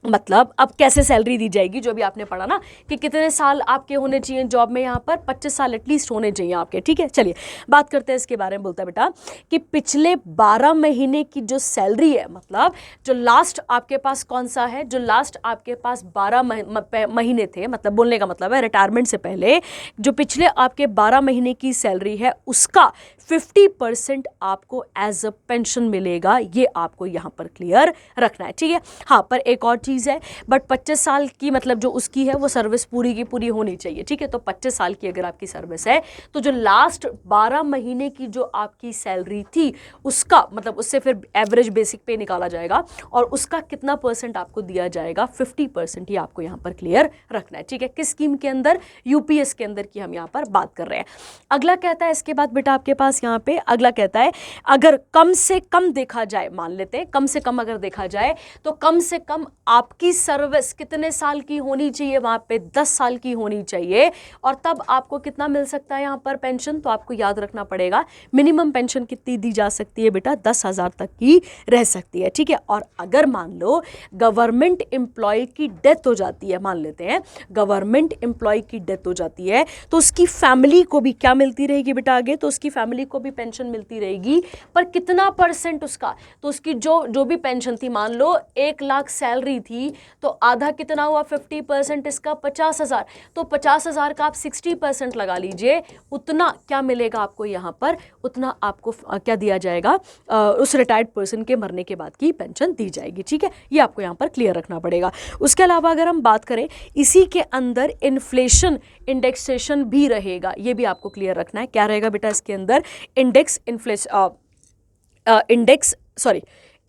मतलब अब कैसे सैलरी दी जाएगी, जो भी आपने पढ़ा ना कि कितने साल आपके होने चाहिए जॉब में, यहाँ पर 25 साल एटलीस्ट होने चाहिए आपके, ठीक है। चलिए बात करते हैं इसके बारे में। बोलता है बेटा कि पिछले 12 महीने की जो सैलरी है, मतलब जो लास्ट आपके पास कौन सा है, जो लास्ट आपके पास 12 महीने थे, मतलब बोलने का मतलब है रिटायरमेंट से पहले जो पिछले आपके 12 महीने की सैलरी है उसका 50% आपको एज अ पेंशन मिलेगा, ये आपको यहाँ पर क्लियर रखना है, ठीक है। हाँ, पर एक और चीज़ है, बट 25 साल की मतलब जो उसकी है वो सर्विस पूरी की पूरी होनी चाहिए, ठीक है। तो 25 साल की अगर आपकी सर्विस है तो जो लास्ट 12 महीने की जो आपकी सैलरी थी उसका मतलब उससे फिर एवरेज बेसिक पे निकाला जाएगा और उसका कितना परसेंट आपको दिया जाएगा, 50% ही आपको यहाँ पर क्लियर रखना है, ठीक है। किस स्कीम के अंदर, यूपीएस के अंदर की हम यहाँ पर बात कर रहे हैं। अगला कहता है इसके बाद बेटा आपके पास यहाँ पे अगला कहता है अगर कम से कम देखा जाए, मान लेते हैं कम से कम अगर देखा जाए तो कम से कम आपकी सर्विस कितने साल की होनी चाहिए, वहां पे 10 साल की होनी चाहिए, और तब आपको कितना मिल सकता है यहाँ पर पेंशन। तो आपको याद रखना पड़ेगा मिनिमम पेंशन कितनी दी जा सकती है बेटा, 10,000 तक की रह सकती है, ठीक है। और अगर मान लो गवर्नमेंट एम्प्लॉय की डेथ हो जाती है, मान लेते हैं गवर्नमेंट एम्प्लॉय की डेथ हो जाती है तो उसकी फैमिली को भी क्या मिलती रहेगी बेटा आगे, तो उसकी फैमिली को भी पेंशन मिलती रहेगी, पर कितना परसेंट उसका, तो उसकी जो भी पेंशन थी, मान लो 1 लाख सैलरी थी तो आधा कितना हुआ, 50% इसका 50,000, तो 50,000 का आप 60% लगा लीजिए, उतना क्या मिलेगा आपको यहाँ पर, उतना आपको क्या दिया जाएगा, उस रिटायर्ड पर्सन के मरने के बाद की पेंशन दी जाएगी, ठीक है। ये आपको यहाँ पर क्लियर रखना पड़ेगा। उसके अलावा अगर हम बात करें इसी के अंदर इन्फ्लेशन इंडेक्सेशन भी रहेगा, ये भी आपको क्लियर रखना है। क्या रहेगा बेटा इसके अंदर,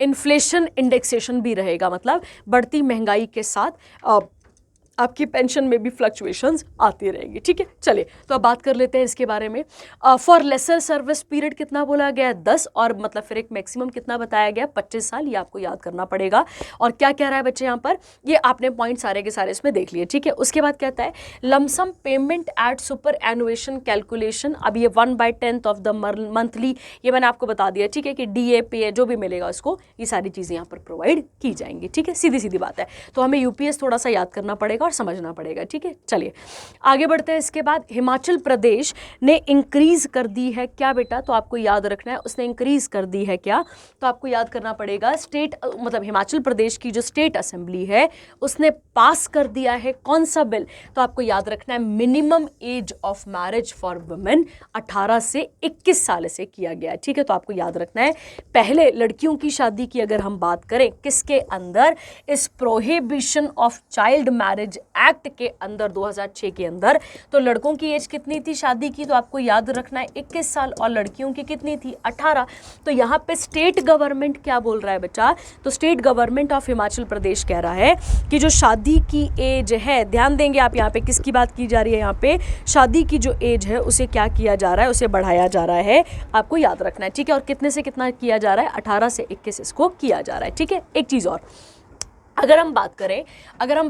इन्फ्लेशन इंडेक्सेशन भी रहेगा, मतलब बढ़ती महंगाई के साथ आपकी पेंशन में भी फ्लक्चुएशंस आती रहेंगी, ठीक है। चलिए तो अब बात कर लेते हैं इसके बारे में। फॉर लेसर सर्विस पीरियड कितना बोला गया है, 10, और मतलब फिर एक मैक्सिमम कितना बताया गया, 25 साल, ये आपको याद करना पड़ेगा। और क्या कह रहा है बच्चे यहाँ पर, ये आपने पॉइंट सारे के सारे इसमें देख लिए, ठीक है। उसके बाद कहता है lump sum payment at superannuation calculation, अब ये 1/10 ऑफ द मंथली, ये मैंने आपको बता दिया, ठीक है, कि DA पे जो भी मिलेगा उसको, ये सारी चीज़ें यहाँ पर प्रोवाइड की जाएंगी, ठीक है। सीधी सीधी बात है। तो हमें यूपीएस थोड़ा सा याद करना पड़ेगा और समझना पड़ेगा, ठीक है। चलिए आगे बढ़ते हैं। इसके बाद हिमाचल प्रदेश ने इंक्रीज कर दी है क्या बेटा, तो आपको याद रखना है उसने इंक्रीज कर दी है क्या, तो आपको याद करना पड़ेगा स्टेट मतलब हिमाचल प्रदेश की जो स्टेट असेंबली है उसने पास कर दिया है कौन सा बिल, तो आपको याद रखना है minimum age of marriage for women 18 से 21 साल से किया गया है, ठीक है। तो आपको याद रखना है पहले लड़कियों की शादी की अगर हम बात करें किसके अंदर, इस prohibition of child marriage act के अंदर 2006 के अंदर, तो लड़कों की एज कितनी थी शादी की, तो आपको याद रखना है 21 साल और लड़कियों की कितनी थी 18। तो यहाँ पे स्टेट गवर्नमेंट क्या बोल रहा है बच्चा, तो state government of Himachal Pradesh कह रहा है कि जो शादी की एज है, ध्यान देंगे आप यहाँ पे किसकी बात की जा रही है, यहाँ पे शादी की जो एज है उसे क्या किया जा रहा है, उसे बढ़ाया जा रहा है, आपको याद रखना है, ठीक है। और कितने से कितना किया जा रहा है, 18 से 21 इसको किया जा रहा है, ठीक है। एक चीज़ और अगर हम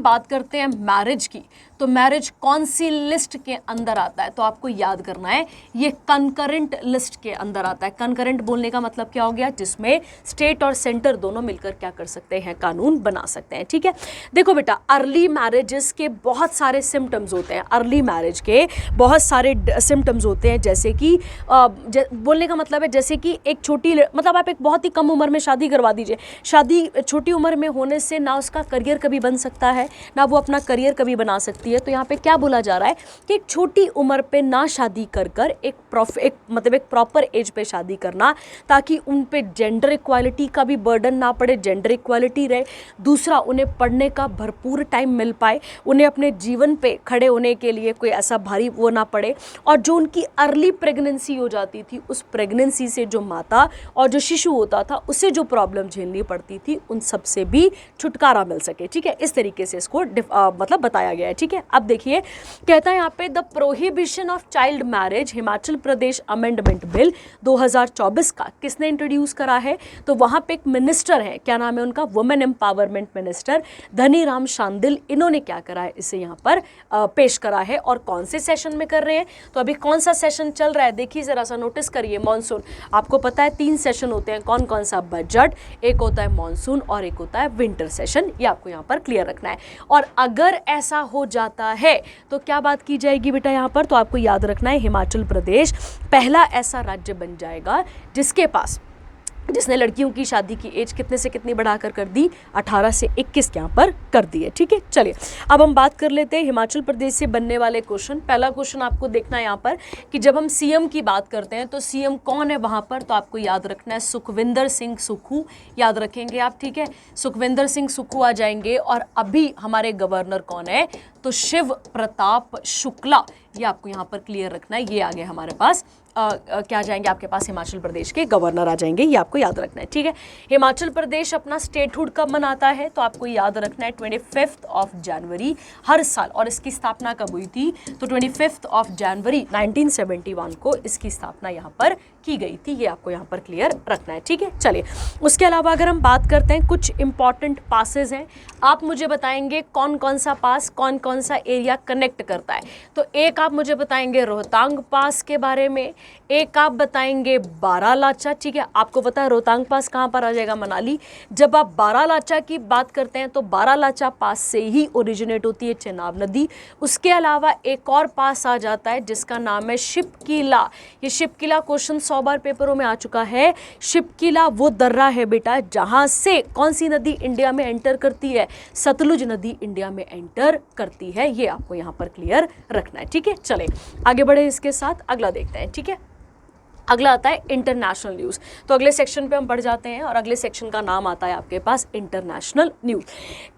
बात करते हैं मैरिज की, तो मैरिज कौन सी लिस्ट के अंदर आता है, तो आपको याद करना है ये कंकरेंट लिस्ट के अंदर आता है। कंकरेंट बोलने का मतलब क्या हो गया, जिसमें स्टेट और सेंटर दोनों मिलकर क्या कर सकते हैं, कानून बना सकते हैं, ठीक है। देखो बेटा अर्ली मैरिजेस के बहुत सारे सिम्टम्स होते हैं, अर्ली मैरिज के बहुत सारे सिम्टम्स होते हैं, जैसे कि बोलने का मतलब है जैसे कि एक छोटी मतलब आप एक बहुत ही कम उम्र में शादी करवा दीजिए, शादी छोटी उम्र में होने से ना उसका करियर कभी बन सकता है, ना वो अपना करियर कभी बना सकती है। तो यहाँ पे क्या बोला जा रहा है कि एक छोटी उम्र पे ना शादी कर एक प्रॉपर एज पे शादी करना, ताकि उन पे जेंडर इक्वालिटी का भी बर्डन ना पड़े, जेंडर इक्वालिटी रहे। दूसरा, उन्हें पढ़ने का भरपूर टाइम मिल पाए, उन्हें अपने जीवन पे खड़े होने के लिए कोई ऐसा भारी वो ना पड़े। और जो उनकी अर्ली प्रेगनेंसी हो जाती थी, उस प्रेगनेंसी से जो माता और जो शिशु होता था उसे जो प्रॉब्लम झेलनी पड़ती थी, उन सब से भी छुटकारा मिल सके, ठीक है। इस तरीके से इसको मतलब बताया गया है, ठीक है। अब देखिए कहता है यहाँ पे the prohibition of child marriage Himachal Pradesh amendment bill 2024 का किसने इंट्रोड्यूस करा है, तो वहां पे एक मिनिस्टर है, क्या नाम है उनका, women empowerment minister Dhaniram Shandil, इन्होंने क्या करा है, इसे यहाँ पर पेश करा है। और कौन से सेशन में कर रहे हैं, तो अभी कौन सा सेशन चल रहा है, देखिए जरा सा नोटिस करिए, मॉनसून। आपको पता है 3 सेशन होते हैं, कौन कौन सा, बजट, एक होता है मॉनसून और एक होता है विंटर सेशन, ये आपको यहाँ पर क्लियर रखना है। और अगर ऐसा हो जाता है तो क्या बात की जाएगी बेटा यहाँ पर, तो आपको याद रखना है हिमाचल प्रदेश पहला ऐसा राज्य बन जाएगा जिसने लड़कियों की शादी की एज कितने से कितनी बढ़ाकर कर दी, 18 से 21 यहाँ पर कर दी है, ठीक है। चलिए अब हम बात कर लेते हैं हिमाचल प्रदेश से बनने वाले क्वेश्चन। पहला क्वेश्चन आपको देखना है यहाँ पर कि जब हम सीएम की बात करते हैं तो सीएम कौन है वहाँ पर, तो आपको याद रखना है सुखविंदर सिंह सुक्खू, याद रखेंगे आप, ठीक है। सुखविंदर सिंह सुक्खू आ जाएंगे। और अभी हमारे गवर्नर कौन है, तो शिव प्रताप शुक्ला, ये आपको यहाँ पर क्लियर रखना है, ये आ गए हमारे पास क्या आ जाएंगे आपके पास, हिमाचल प्रदेश के गवर्नर आ जाएंगे, ये आपको याद रखना है, ठीक है। हिमाचल प्रदेश अपना स्टेटहुड कब मनाता है, तो आपको याद रखना है 25 जनवरी हर साल। और इसकी स्थापना कब हुई थी, तो 25 जनवरी 1971 को इसकी स्थापना यहाँ पर की गई थी, ये आपको यहाँ पर क्लियर रखना है, ठीक है। चलिए उसके अलावा अगर हम बात करते हैं कुछ इंपॉर्टेंट पासेस हैं, आप मुझे बताएंगे कौन कौन सा पास कौन कौन सा एरिया कनेक्ट करता है। तो एक आप मुझे बताएंगे रोहतांग पास के बारे में, एक आप बताएंगे बारालाचा, ठीक है। आपको पता है रोहतांग पास कहाँ पर आ जाएगा, मनाली। जब आप बारालाचा की बात करते हैं तो बारालाचा पास से ही ओरिजिनेट होती है चेनाब नदी। उसके अलावा एक और पास आ जाता है जिसका नाम है शिपकिला। ये शिपकिला क्वेश्चन 100 बार पेपरों में आ चुका है। शिपकिला वो दर्रा है बेटा जहाँ से कौन सी नदी इंडिया में एंटर करती है, सतलुज नदी इंडिया में एंटर करती है, ये आपको यहाँ पर क्लियर रखना है, ठीक है। चले आगे बढ़े, इसके साथ अगला देखते हैं, ठीक है। अगला आता है इंटरनेशनल न्यूज़। तो अगले सेक्शन पे हम बढ़ जाते हैं और अगले सेक्शन का नाम आता है आपके पास इंटरनेशनल न्यूज़।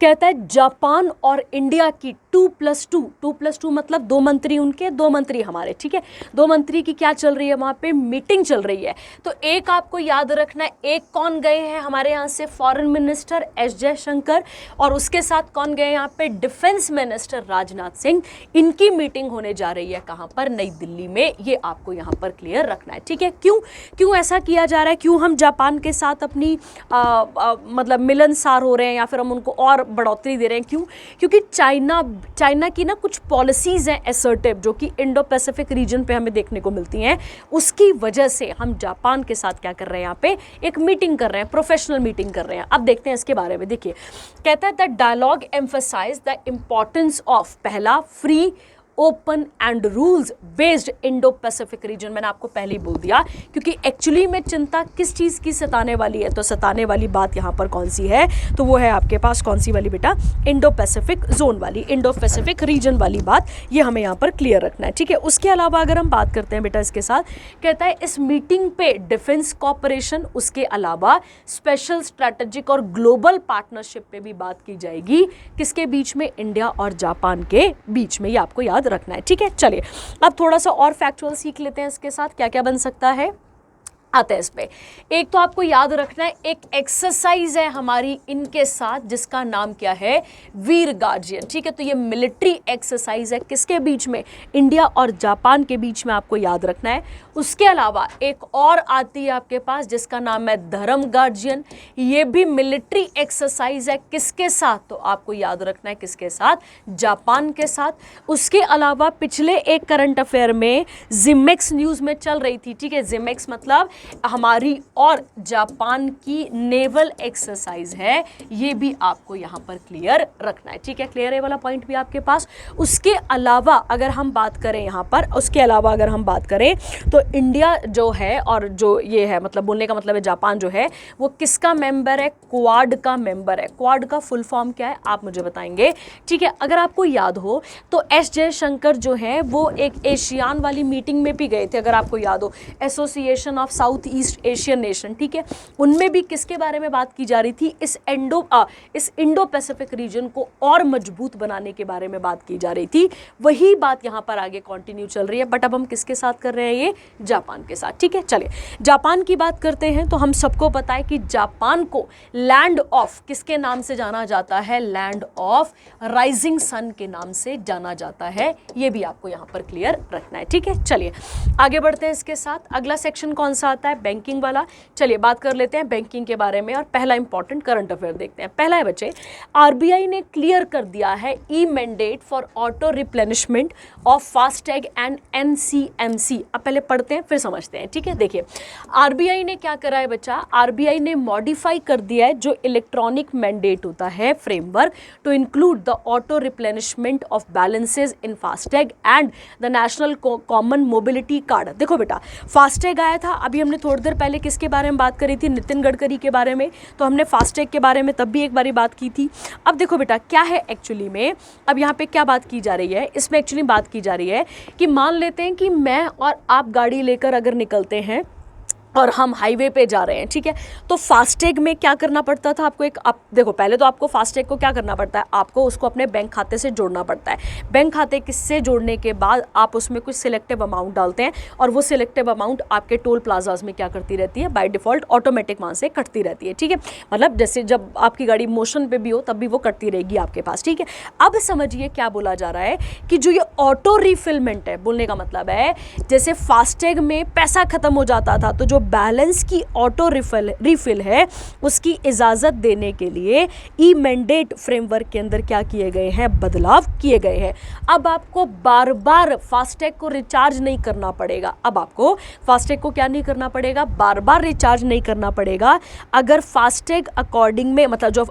कहता है जापान और इंडिया की 2+2 मतलब 2 मंत्री उनके 2 मंत्री हमारे, ठीक है। 2 मंत्री की क्या चल रही है, वहाँ पे मीटिंग चल रही है। तो एक आपको याद रखना है, एक कौन गए हैं हमारे यहाँ से, फॉरेन मिनिस्टर एस जयशंकर, और उसके साथ कौन गए यहाँ पे, डिफेंस मिनिस्टर राजनाथ सिंह। इनकी मीटिंग होने जा रही है कहाँ पर, नई दिल्ली में, ये आपको यहाँ पर क्लियर रखना है, ठीक ठीक है। क्यों ऐसा किया जा रहा है, क्यों हम जापान के साथ अपनी मतलब मिलनसार हो रहे हैं या फिर हम उनको और बढ़ोतरी दे रहे हैं, क्योंकि चाइना की ना कुछ पॉलिसीज़ हैं असर्टिव जो कि इंडो पैसिफिक रीजन पे हमें देखने को मिलती हैं। उसकी वजह से हम जापान के साथ क्या कर रहे हैं, यहाँ पे एक मीटिंग कर रहे हैं, प्रोफेशनल मीटिंग कर रहे हैं। अब देखते हैं इसके बारे में। देखिए कहता है the dialogue emphasise the importance of, पहला, free open and rules based Indo Pacific region. मैंने आपको पहले ही बोल दिया, क्योंकि एक्चुअली में चिंता किस चीज़ की सताने वाली है, तो सताने वाली बात यहाँ पर कौन सी है, तो वो है आपके पास कौन सी वाली बेटा, इंडो पैसिफिक जोन वाली, इंडो पैसिफिक रीजन वाली बात, ये हमें यहाँ पर क्लियर रखना है, ठीक है। उसके अलावा अगर हम बात करते हैं बेटा इसके साथ, कहता है इस मीटिंग पे डिफेंस कॉपरेशन, उसके अलावा स्पेशल स्ट्रैटेजिक और ग्लोबल पार्टनरशिप पे भी बात की जाएगी, किसके बीच में, इंडिया और जापान के बीच में, ये आपको याद रखना है, ठीक है। चलिए अब थोड़ा सा और फैक्चुअल सीख लेते हैं इसके साथ, क्या क्या बन सकता है, आते हैं इस पे। एक तो आपको याद रखना है, एक एक्सरसाइज है हमारी इनके साथ जिसका नाम क्या है, वीर गार्जियन, ठीक है। तो ये मिलिट्री एक्सरसाइज है, किसके बीच में, इंडिया और जापान के बीच में, आपको याद रखना है। उसके अलावा एक और आती है आपके पास जिसका नाम है धर्म गार्जियन, ये भी मिलिट्री एक्सरसाइज है, किसके साथ, तो आपको याद रखना है किसके साथ, जापान के साथ। उसके अलावा पिछले एक करंट अफेयर में जिमेक्स न्यूज में चल रही थी, ठीक है। जिमेक्स मतलब हमारी और जापान की नेवल एक्सरसाइज है, ये भी आपको यहां पर क्लियर रखना है, ठीक है। क्लियर है वाला पॉइंट भी आपके पास। उसके अलावा अगर हम बात करें यहां पर, उसके अलावा अगर हम बात करें तो इंडिया जो है और जो ये है, मतलब बोलने का मतलब है जापान जो है वो किसका मेंबर है, क्वाड का मेंबर है। क्वाड का फुल फॉर्म क्या है आप मुझे बताएंगे, ठीक है। अगर आपको याद हो तो एस जयशंकर जो है वो एक एशियान वाली मीटिंग में भी गए थे, अगर आपको याद हो, association of south east Asian nation, ठीक है। उनमें भी किसके बारे में बात की जा रही थी, इस इंडो पैसिफिक रीजन को और मजबूत बनाने के बारे में बात की जा रही थी। वही बात यहां पर आगे कंटिन्यू चल रही है, बट अब हम किसके साथ कर रहे हैं, ये जापान के साथ, ठीक है। चलिए जापान की बात करते हैं तो हम सबको पता है कि जापान को लैंड ऑफ किसके नाम से जाना जाता है, लैंड ऑफ राइजिंग सन के नाम से जाना जाता है, ये भी आपको यहां पर क्लियर रखना है, ठीक है। चलिए आगे बढ़ते हैं इसके साथ। अगला सेक्शन कौन सा आता है, बैंकिंग वाला। चलिए बात कर लेते हैं बैंकिंग के बारे में और पहला इंपॉर्टेंट करंट अफेयर देखते हैं। पहला है बच्चे, आरबीआई ने क्लियर कर दिया है e mandate for auto replenishment of FASTag and NCMC. अब पहले पढ़ते हैं फिर समझते हैं, ठीक है। देखिए आरबीआई ने क्या करा है बच्चा, आरबीआई ने मॉडिफाई कर दिया है जो इलेक्ट्रॉनिक मैंडेट होता है framework to include the auto replenishment of balances in FASTag and the national common mobility card. देखो बेटा फास्टैग आया था, अभी हमने थोड़ी देर पहले किसके बारे में बात करी थी, नितिन गडकरी के बारे में, तो हमने फास्टैग के बारे में तब भी एक बारी बात की थी। अब देखो बेटा क्या है एक्चुअली में, अब यहाँ पे क्या बात की जा रही है, इसमें एक्चुअली बात की जा रही है कि मान लेते हैं कि मैं और आप गाड़ी लेकर अगर निकलते हैं और हम हाईवे पे जा रहे हैं, ठीक है। तो फास्टैग में क्या करना पड़ता था आपको, आप देखो पहले तो आपको फास्टैग को क्या करना पड़ता है, आपको उसको अपने बैंक खाते से जोड़ना पड़ता है। बैंक खाते किससे जोड़ने के बाद आप उसमें कुछ सिलेक्टिव अमाउंट डालते हैं और वो सिलेक्टिव अमाउंट आपके टोल प्लाजाज में क्या करती रहती है, बाय डिफॉल्ट ऑटोमेटिक वहाँ से कटती रहती है, ठीक है। मतलब जैसे जब आपकी गाड़ी मोशन पे भी हो तब भी वो कटती रहेगी आपके पास, ठीक है। अब समझिए क्या बोला जा रहा है कि जो ये ऑटो रिफिलमेंट है, बोलने का मतलब है जैसे फास्टैग में पैसा खत्म हो जाता था तो जो बैलेंस की ऑटो रिफिल है उसकी इजाजत देने के लिए ई मैंडेट फ्रेमवर्क के अंदर क्या किए गए हैं, बदलाव किए गए हैं। अब आपको बार बार फास्टैग को रिचार्ज नहीं करना पड़ेगा, अब आपको फास्टैग को क्या नहीं करना पड़ेगा, बार बार रिचार्ज नहीं करना पड़ेगा। अगर फास्टैग अकॉर्डिंग में मतलब जो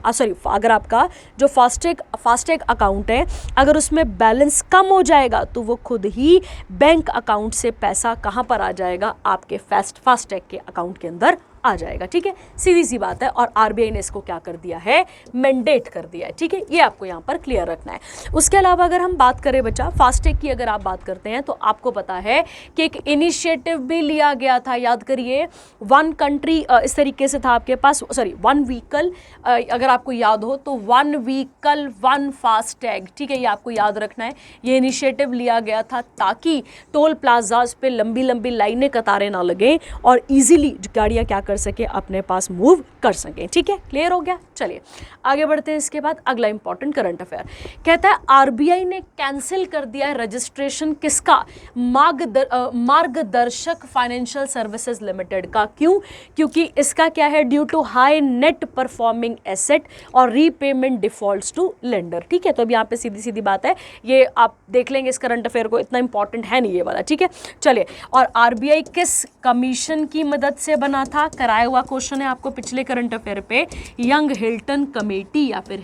अगर आपका जो फास्टैग अकाउंट है अगर उसमें बैलेंस कम हो जाएगा तो वो खुद ही बैंक अकाउंट से पैसा कहां पर आ जाएगा, आपके फास्टैग के अकाउंट के अंदर आ जाएगा, ठीक है। सीधी सी बात है। और आरबीआई ने इसको क्या कर दिया है, मैंडेट कर दिया है, ठीक है। ये आपको यहाँ पर क्लियर रखना है। उसके अलावा अगर हम बात करें बच्चा फास्टैग की, अगर आप बात करते हैं तो आपको पता है कि एक इनिशिएटिव भी लिया गया था, याद करिए, वन कंट्री इस तरीके से था आपके पास, वन व्हीकल, अगर आपको याद हो तो वन व्हीकल वन फास्टैग, ठीक है। ये आपको याद रखना है। ये इनिशिएटिव लिया गया था ताकि टोल प्लाजाज पे लंबी लंबी लाइनें, कतारें ना लगें और ईजिली गाड़ियाँ क्या कर कर सके, अपने पास मूव कर सकें। ठीक है, क्लियर हो गया। चलिए आगे बढ़ते हैं। इसके बाद अगला इंपॉर्टेंट करंट अफेयर कहता है आरबीआई ने कैंसिल कर दिया है रजिस्ट्रेशन किसका, मार्गदर्शक फाइनेंशियल सर्विसेज लिमिटेड का। क्यों? क्योंकि इसका क्या है, due to high net performing asset और रीपेमेंट डिफॉल्ट्स टू लेंडर। ठीक है, तो अब यहाँ पे सीधी सीधी बात है, ये आप देख लेंगे इस करंट अफेयर को, इतना इंपॉर्टेंट है नहीं ये वाला। ठीक है, चलिए। और आरबीआई किस कमीशन की मदद से बना था, कराया हुआ क्वेश्चन है आपको पिछले करंट अफेयर पे, यंग हिल्टन कमेटी या फिर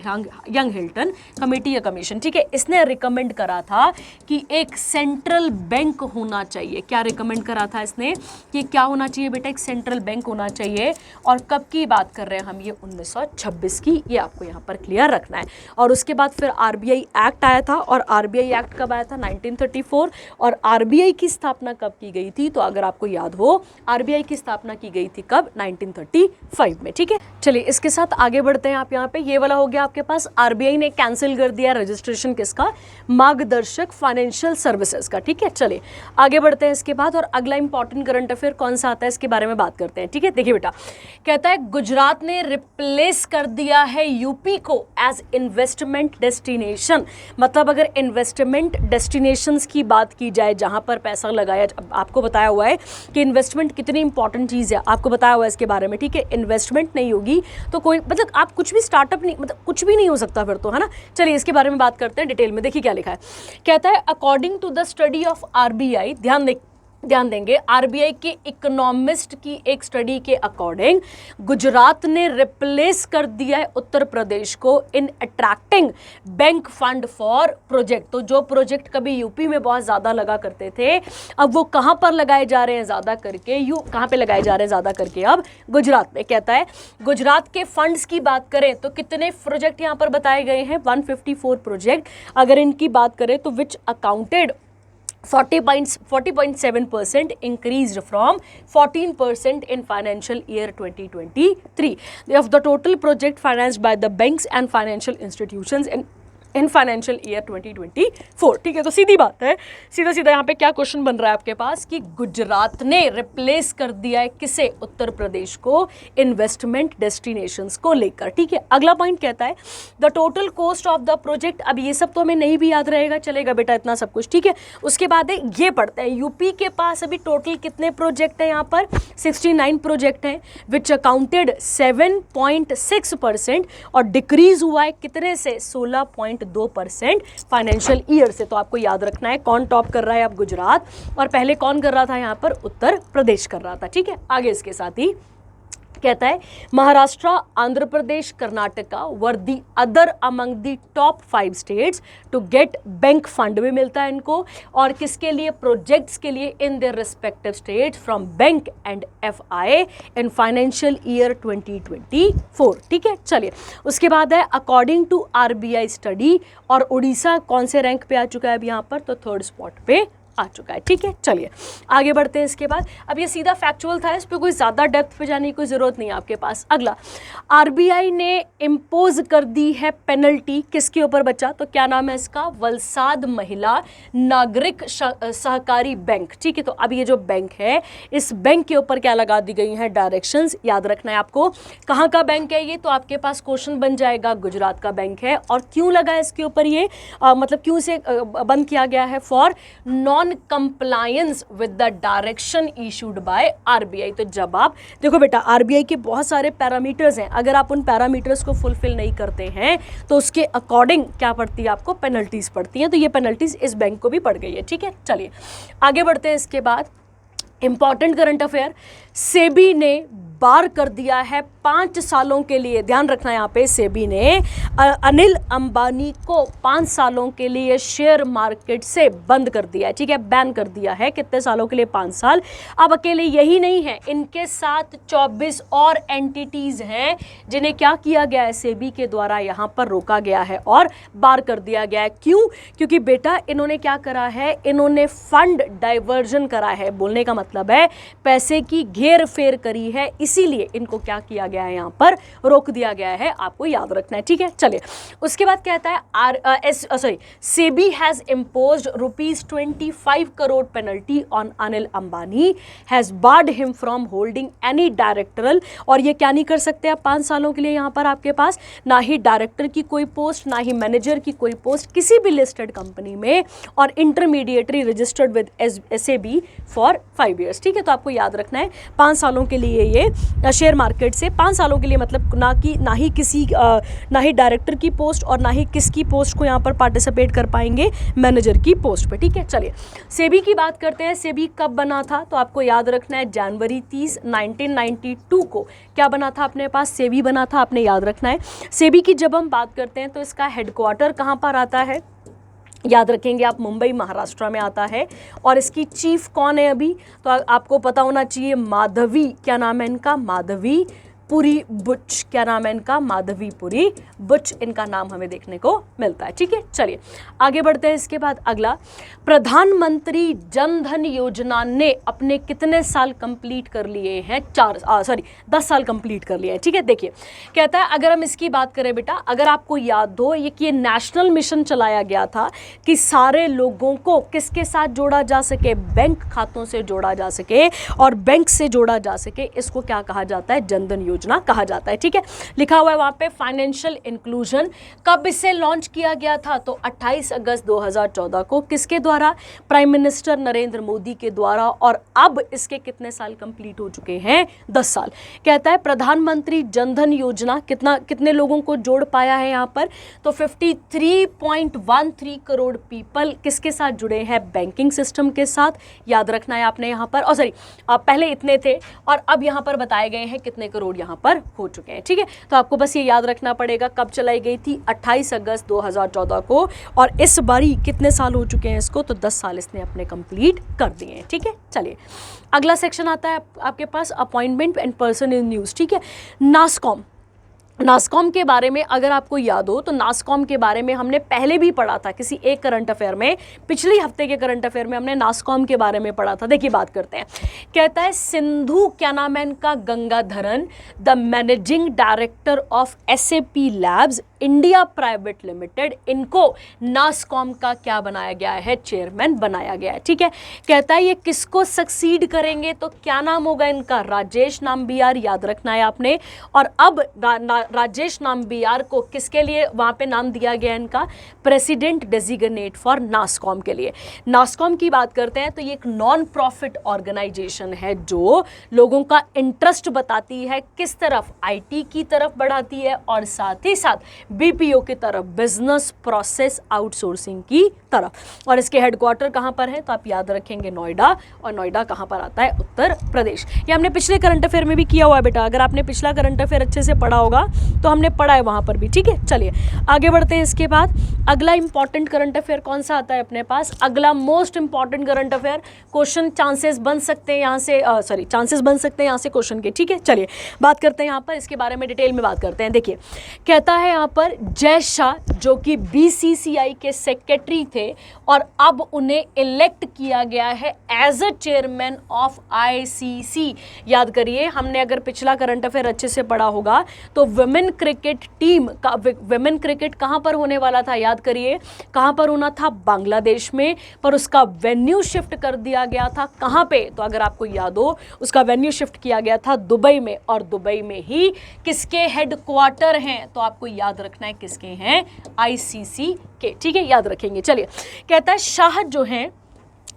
यंग हिल्टन कमेटी या कमीशन। ठीक है, इसने रिकमेंड करा था कि एक सेंट्रल बैंक होना चाहिए। क्या रिकमेंड करा था इसने कि क्या होना चाहिए बेटा, एक सेंट्रल बैंक होना चाहिए। और कब की बात कर रहे हैं हम, ये 1926 की, ये आपको यहाँ पर क्लियर रखना है। और उसके बाद फिर आरबीआई एक्ट आया था, और आरबीआई एक्ट कब आया था, 1934। और आरबीआई की स्थापना कब की गई थी, तो अगर आपको याद हो आरबीआई की स्थापना की गई थी कब, 1935 में। ठीक है, चलिए इसके साथ आगे बढ़ते हैं। आप यहाँ पे ये वाला हो गया आपके पास, आरबीआई ने कैंसिल कर दिया रजिस्ट्रेशन किसका, मार्गदर्शक फाइनेंशियल सर्विसेज का। ठीक है, चलिए आगे बढ़ते हैं इसके बाद। और अगला इंपॉर्टेंट करंट अफेयर कौन सा आता है, इसके बारे में बात करते हैं। ठीक है, देखिए बेटा, कहता है गुजरात ने रिप्लेस कर दिया है यूपी को एज इन्वेस्टमेंट डेस्टिनेशन। मतलब अगर इन्वेस्टमेंट डेस्टिनेशंस की बात की जाए, जहां पर पैसा लगाया, आपको बताया हुआ है कि इन्वेस्टमेंट कितनी इंपॉर्टेंट चीज़ है, आपको बताया हुआ है इसके बारे में। ठीक है, इन्वेस्टमेंट नहीं होगी तो कोई, मतलब आप कुछ भी स्टार्टअप नहीं, मतलब कुछ भी नहीं हो सकता फिर तो, है ना। चलिए इसके बारे में बात करते हैं डिटेल में। देखिए क्या लिखा है, कहता है according to the study of RBI, ध्यान देंगे, आरबीआई के इकोनॉमिस्ट की एक स्टडी के अकॉर्डिंग गुजरात ने रिप्लेस कर दिया है उत्तर प्रदेश को in attracting bank fund for project. तो जो प्रोजेक्ट कभी यूपी में बहुत ज़्यादा लगा करते थे, अब वो कहाँ पर लगाए जा रहे हैं ज़्यादा करके, कहाँ पे लगाए जा रहे हैं ज़्यादा करके, अब गुजरात में। कहता है गुजरात के फंड्स की बात करें तो कितने प्रोजेक्ट यहाँ पर बताए गए हैं, 154 प्रोजेक्ट। अगर इनकी बात करें तो विच accounted 40.7% increased from 14% in financial year 2023 of the total project financed by the banks and financial institutions in financial year 2024। ठीक है, तो सीधी बात है, सीधा सीधा यहाँ पे क्या क्वेश्चन बन रहा है आपके पास कि गुजरात ने रिप्लेस कर दिया है किसे, उत्तर प्रदेश को इन्वेस्टमेंट डेस्टिनेशंस को लेकर। ठीक है, अगला पॉइंट कहता है the total cost of the project. अब ये सब तो हमें नहीं भी याद रहेगा, चलेगा बेटा इतना सब कुछ। ठीक है, उसके बाद है ये पढ़ते हैं, यूपी के पास अभी टोटल कितने प्रोजेक्ट हैं, यहाँ पर 69 प्रोजेक्ट हैं, विच अकाउंटेड 7.6% और डिक्रीज हुआ है कितने से, 16.2% फाइनेंशियल ईयर से। तो आपको याद रखना है कौन टॉप कर रहा है, अब गुजरात, और पहले कौन कर रहा था यहाँ पर, उत्तर प्रदेश कर रहा था। ठीक है, आगे इसके साथ ही कहता है Maharashtra, Andhra Pradesh, Karnataka were the other among the top 5 states to get bank fund भी मिलता है इनको, और किसके लिए, प्रोजेक्ट्स के लिए in their respective states from bank and FI in financial year 2024। ठीक है, चलिए उसके बाद है अकॉर्डिंग टू आरबीआई स्टडी, और उड़ीसा कौन से रैंक पे आ चुका है अब यहाँ पर, तो 3rd स्पॉट पे आ चुका है। ठीक है, चलिए आगे बढ़ते हैं इसके बाद। अब ये सीधा फैक्चुअल था, इस पे कोई ज़्यादा डेप्थ पे जाने की कोई ज़रूरत नहीं है आपके पास। अगला, आरबीआई ने इम्पोज कर दी है पेनल्टी किसके ऊपर बच्चा, तो क्या नाम है इसका, वलसाद महिला नागरिक सहकारी बैंक। ठीक है, तो अब ये जो बैंक है, इस बैंक के ऊपर क्या लगा दी गई हैं, डायरेक्शंस। याद रखना है आपको कहाँ का बैंक है ये, तो आपके पास क्वेश्चन बन जाएगा, गुजरात का बैंक है। और क्यों लगा इसके ऊपर ये, मतलब क्यों से बंद किया गया है, for non compliance with the direction issued by RBI. तो जब आप देखो बेटा, आरबीआई के बहुत सारे पैरामीटर्स हैं, अगर आप उन पैरामीटर्स को फुलफिल नहीं करते हैं तो उसके अकॉर्डिंग क्या पड़ती है आपको, पेनल्टीज पड़ती हैं। तो ये पेनल्टीज इस बैंक को भी पड़ गई है। ठीक है, चलिए आगे बढ़ते हैं इसके बाद। इंपॉर्टेंट करंट अफेयर, सेबी ने बार कर दिया है 5 सालों के लिए, ध्यान रखना यहाँ पे, सेबी ने अनिल अंबानी को 5 सालों के लिए शेयर मार्केट से बंद कर दिया है। ठीक है, बैन कर दिया है, कितने सालों के लिए, 5 साल। अब अकेले यही नहीं है, इनके साथ 24 और एंटिटीज हैं जिन्हें क्या किया गया है, सेबी के द्वारा यहाँ पर रोका गया है और बार कर दिया गया है। क्यों, क्योंकि बेटा इन्होंने क्या करा है, इन्होंने फंड डाइवर्जन करा है। बोलने का मतलब है पैसे की घेर फेर करी है, इसीलिए इनको क्या किया गया है, यहाँ पर रोक दिया गया है, आपको याद रखना है, ठीक है। चलिए उसके बाद कहता है SEBI has imposed ₹25 crore penalty on Anil Ambani, has barred him from holding any directoral, और ये क्या नहीं कर सकते आप 5 सालों के लिए यहाँ पर आपके पास ना ही डायरेक्टर की कोई पोस्ट, ना ही मैनेजर की कोई पोस्ट किसी भी लिस्टेड कंपनी में, और intermediary registered with SEBI for 5 years, ठीक है। तो आपको याद रखना है 5 सालों के लिए ये शेयर मार्केट से 5 सालों के लिए, मतलब ना ही डायरेक्टर की पोस्ट और ना ही किसकी पोस्ट को यहाँ पर पार्टिसिपेट कर पाएंगे, मैनेजर की पोस्ट पे, ठीक है। चलिए सेबी की बात करते हैं। सेबी कब बना था, तो आपको याद रखना है जनवरी 30, 1992 को क्या बना था अपने पास, सेबी बना था, आपने याद रखना है। सेबी की जब हम बात करते हैं तो इसका हेडक्वार्टर कहाँ पर आता है, याद रखेंगे आप, मुंबई महाराष्ट्र में आता है। और इसकी चीफ कौन है अभी, तो आपको पता होना चाहिए, माधवी, क्या नाम है इनका, माधवी पुरी बुच, क्या नाम है इनका, माधवी पुरी बुच, इनका नाम हमें देखने को मिलता है, ठीक है। चलिए आगे बढ़ते हैं। इसके बाद अगला, प्रधानमंत्री जन धन योजना ने अपने कितने साल कंप्लीट कर लिए हैं, 10 साल कंप्लीट कर लिए हैं, ठीक है। देखिए कहता है, अगर हम इसकी बात करें बेटा, अगर आपको याद हो ये नेशनल मिशन चलाया गया था कि सारे लोगों को किसके साथ जोड़ा जा सके, बैंक खातों से जोड़ा जा सके और बैंक से जोड़ा जा सके, इसको क्या कहा जाता है, जन धन योजना कहा जाता है, ठीक है। लिखा हुआ है वहां पे फाइनेंशियल इंक्लूजन। कब इसे लॉन्च किया गया था, तो 28 अगस्त 2014 को, किसके द्वारा, प्राइम मिनिस्टर नरेंद्र मोदी के द्वारा, और अब इसके कितने साल कंप्लीट हो चुके हैं, 10 साल। कहता है प्रधानमंत्री जन धन योजना कितने लोगों को जोड़ पाया है यहाँ पर, तो 53.13 करोड़ पीपल किसके साथ जुड़े हैं, बैंकिंग सिस्टम के साथ, याद रखना है आपने यहाँ पर, और पहले इतने थे और अब यहाँ पर बताए गए हैं कितने करोड़ यहाँ पर हो चुके हैं, ठीक है। तो आपको बस ये याद रखना पड़ेगा कब चलाई गई थी, 28 अगस्त 2014 को, और इस बारी कितने साल हो चुके हैं इसको, तो 10 साल इसने अपने कंप्लीट कर दिए हैं, ठीक है। चलिए अगला सेक्शन आता है आपके पास, appointment and person in news, ठीक है। नास्कॉम के बारे में अगर आपको याद हो तो नास्कॉम के बारे में हमने पहले भी पढ़ा था किसी एक करंट अफेयर में, पिछले हफ्ते के करंट अफेयर में हमने नास्कॉम के बारे में पढ़ा था। देखिए बात करते हैं। कहता है सिंधु, क्या नाम है इनका, Gangadharan, the managing director of SAP labs India private limited, इनको नास्कॉम का क्या बनाया गया है, चेयरमैन बनाया गया है, ठीक है। कहता है ये किसको सक्सीड करेंगे, तो क्या नाम होगा इनका, राजेश नाम्बियार, याद रखना है आपने। और अब राजेश नाम्बियार को किसके लिए वहाँ पे नाम दिया गया इनका, प्रेसिडेंट डेजिग्नेट फॉर नास्कॉम के लिए। नास्कॉम की बात करते हैं तो ये एक नॉन प्रॉफिट ऑर्गेनाइजेशन है जो लोगों का इंटरेस्ट बताती है किस तरफ, IT की तरफ बढ़ाती है, और साथ ही साथ BPO की तरफ, बिजनेस प्रोसेस आउटसोर्सिंग की तरफ। और इसके हेडक्वार्टर कहाँ पर है, तो आप याद रखेंगे नोएडा, और नोएडा कहाँ पर आता है, उत्तर प्रदेश। ये हमने पिछले करंट अफेयर में भी किया हुआ है बेटा, अगर आपने पिछला करंट अफेयर अच्छे से पढ़ा होगा तो हमने पढ़ा है वहाँ पर भी, ठीक है। चलिए आगे बढ़ते हैं। इसके बाद अगला इंपॉर्टेंट करंट अफेयर कौन सा आता है अपने पास, अगला most important current affair, question chances बन सकते हैं यहाँ से, चांसेस बन सकते हैं यहाँ से क्वेश्चन के, ठीक है। चलिए बात करते हैं यहाँ पर, इसके बारे में डिटेल में बात करते हैं। देखिए कहता है यहाँ पर जय शाह जो कि BCCI के सेक्रेटरी थे और अब उन्हें इलेक्ट किया गया है as a chairman of ICC। याद करिए हमने अगर पिछला करंट अफेयर अच्छे से पढ़ा होगा तो वुमेन क्रिकेट टीम का, वुमेन क्रिकेट कहाँ पर होने वाला था, याद करिए कहाँ पर होना था, बांग्लादेश में, पर उसका वेन्यू शिफ्ट कर दिया गया था कहाँ पे, तो अगर आपको याद हो उसका वेन्यू शिफ्ट किया गया था दुबई में, और दुबई में ही किसके हेडक्वार्टर हैं, तो आपको याद रखना है किसके हैं, ICC के, ठीक है, याद रखेंगे। चलिए कहता है शाह जो हैं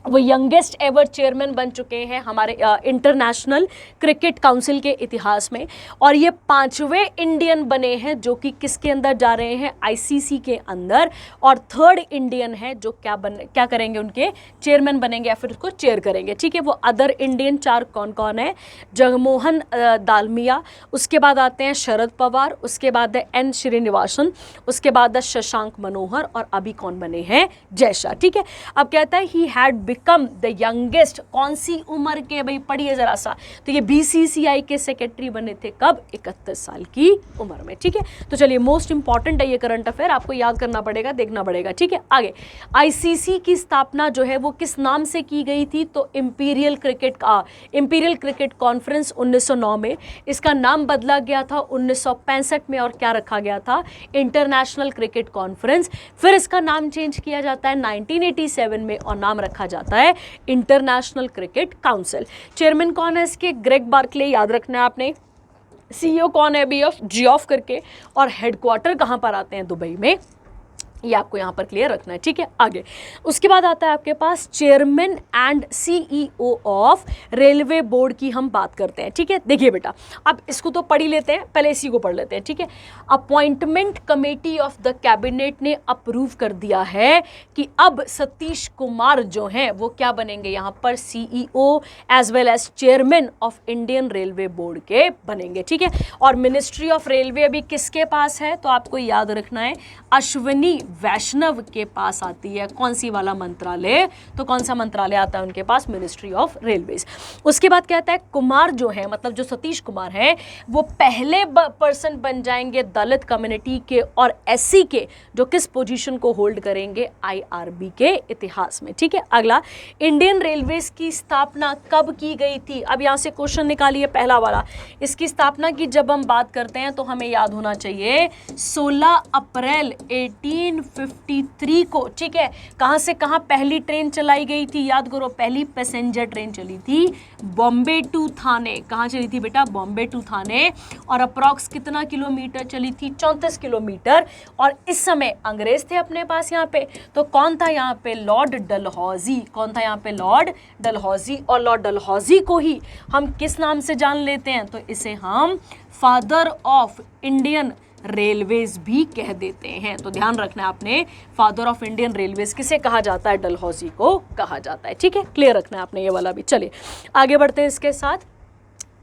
वो यंगेस्ट एवर चेयरमैन बन चुके हैं हमारे इंटरनेशनल क्रिकेट काउंसिल के इतिहास में, और ये 5वें इंडियन बने हैं जो कि किसके अंदर जा रहे हैं, ICC के अंदर, और 3rd इंडियन है जो क्या करेंगे, उनके चेयरमैन बनेंगे या फिर उसको चेयर करेंगे, ठीक है। वो अदर इंडियन 4 कौन कौन है, जगमोहन दालमिया, उसके बाद आते हैं शरद पवार, उसके बाद है N श्रीनिवासन, उसके बाद है शशांक मनोहर, और अभी कौन बने हैं, जय शाह, ठीक है। अब कहता है he had become the youngest, कौन सी उम्र के, भाई पढ़िए जरा सा, तो ये बीसीसीआई के सेक्रेटरी बने थे कब, 31 साल की उम्र में। ठीक है, तो चलिए मोस्ट इंपॉर्टेंट है ये करंट अफेयर, आपको याद करना पड़ेगा, देखना पड़ेगा। ठीक है, आगे आईसीसी की स्थापना जो है वो किस नाम से की गई थी, तो इंपीरियल क्रिकेट कॉन्फ्रेंस 1909 में। इसका नाम बदला गया था 1965 में और क्या रखा गया था, इंटरनेशनल क्रिकेट कॉन्फ्रेंस। फिर इसका नाम चेंज किया जाता है 1987 में और नाम रखा जाता है इंटरनेशनल क्रिकेट काउंसिल। चेयरमैन कौन है इसके, ग्रेग बार्कले, याद रखना है आपने। सीईओ कौन है, जियोफ करके, और हेडक्वार्टर कहाँ पर आते हैं, दुबई में, ये आपको यहाँ पर क्लियर रखना है। ठीक है, आगे उसके बाद आता है आपके पास chairman and CEO of railway board की हम बात करते हैं। ठीक है, देखिए बेटा, अब इसको तो पढ़ ही लेते हैं, पहले इसी को पढ़ लेते हैं। ठीक है, appointment committee of the cabinet ने अप्रूव कर दिया है कि अब सतीश कुमार जो हैं वो क्या बनेंगे, यहाँ पर CEO as well as chairman of Indian railway board के बनेंगे। ठीक है, और मिनिस्ट्री ऑफ रेलवे अभी किसके पास है, तो आपको याद रखना है अश्विनी वैष्णव के पास आती है। कौन सी वाला मंत्रालय, तो कौन सा मंत्रालय आता है उनके पास, मिनिस्ट्री ऑफ रेलवेज। उसके बाद कहता है कुमार जो है, मतलब जो सतीश कुमार है, वो पहले पर्सन बन जाएंगे दलित कम्युनिटी के और एससी के जो किस पोजीशन को होल्ड करेंगे, आईआरबी के इतिहास में। ठीक है, अगला इंडियन रेलवेज की स्थापना कब की गई थी। अब यहां से क्वेश्चन निकालिए पहला वाला, इसकी स्थापना की जब हम बात करते हैं तो हमें याद होना चाहिए 16 अप्रैल 1853 को। ठीक है, कहां से कहां पहली ट्रेन चलाई गई थी, याद करो, पहली पैसेंजर ट्रेन चली थी बॉम्बे टू थाने। कहां चली थी बेटा, बॉम्बे टू थाने, और अप्रॉक्स कितना किलोमीटर चली थी, 34 किलोमीटर। और इस समय अंग्रेज थे अपने पास यहाँ पे, तो कौन था यहाँ पे, लॉर्ड डलहौजी। कौन था यहाँ पे, लॉर्ड डलहौजी। और लॉर्ड डलहौजी को ही हम किस नाम से जान लेते हैं, तो इसे हम फादर ऑफ इंडियन रेलवेज भी कह देते हैं। तो ध्यान रखना है आपने, फादर ऑफ इंडियन रेलवेज किसे कहा जाता है, डलहौजी को कहा जाता है। ठीक है, क्लियर रखना है आपने ये वाला भी। चलिए आगे बढ़ते हैं इसके साथ।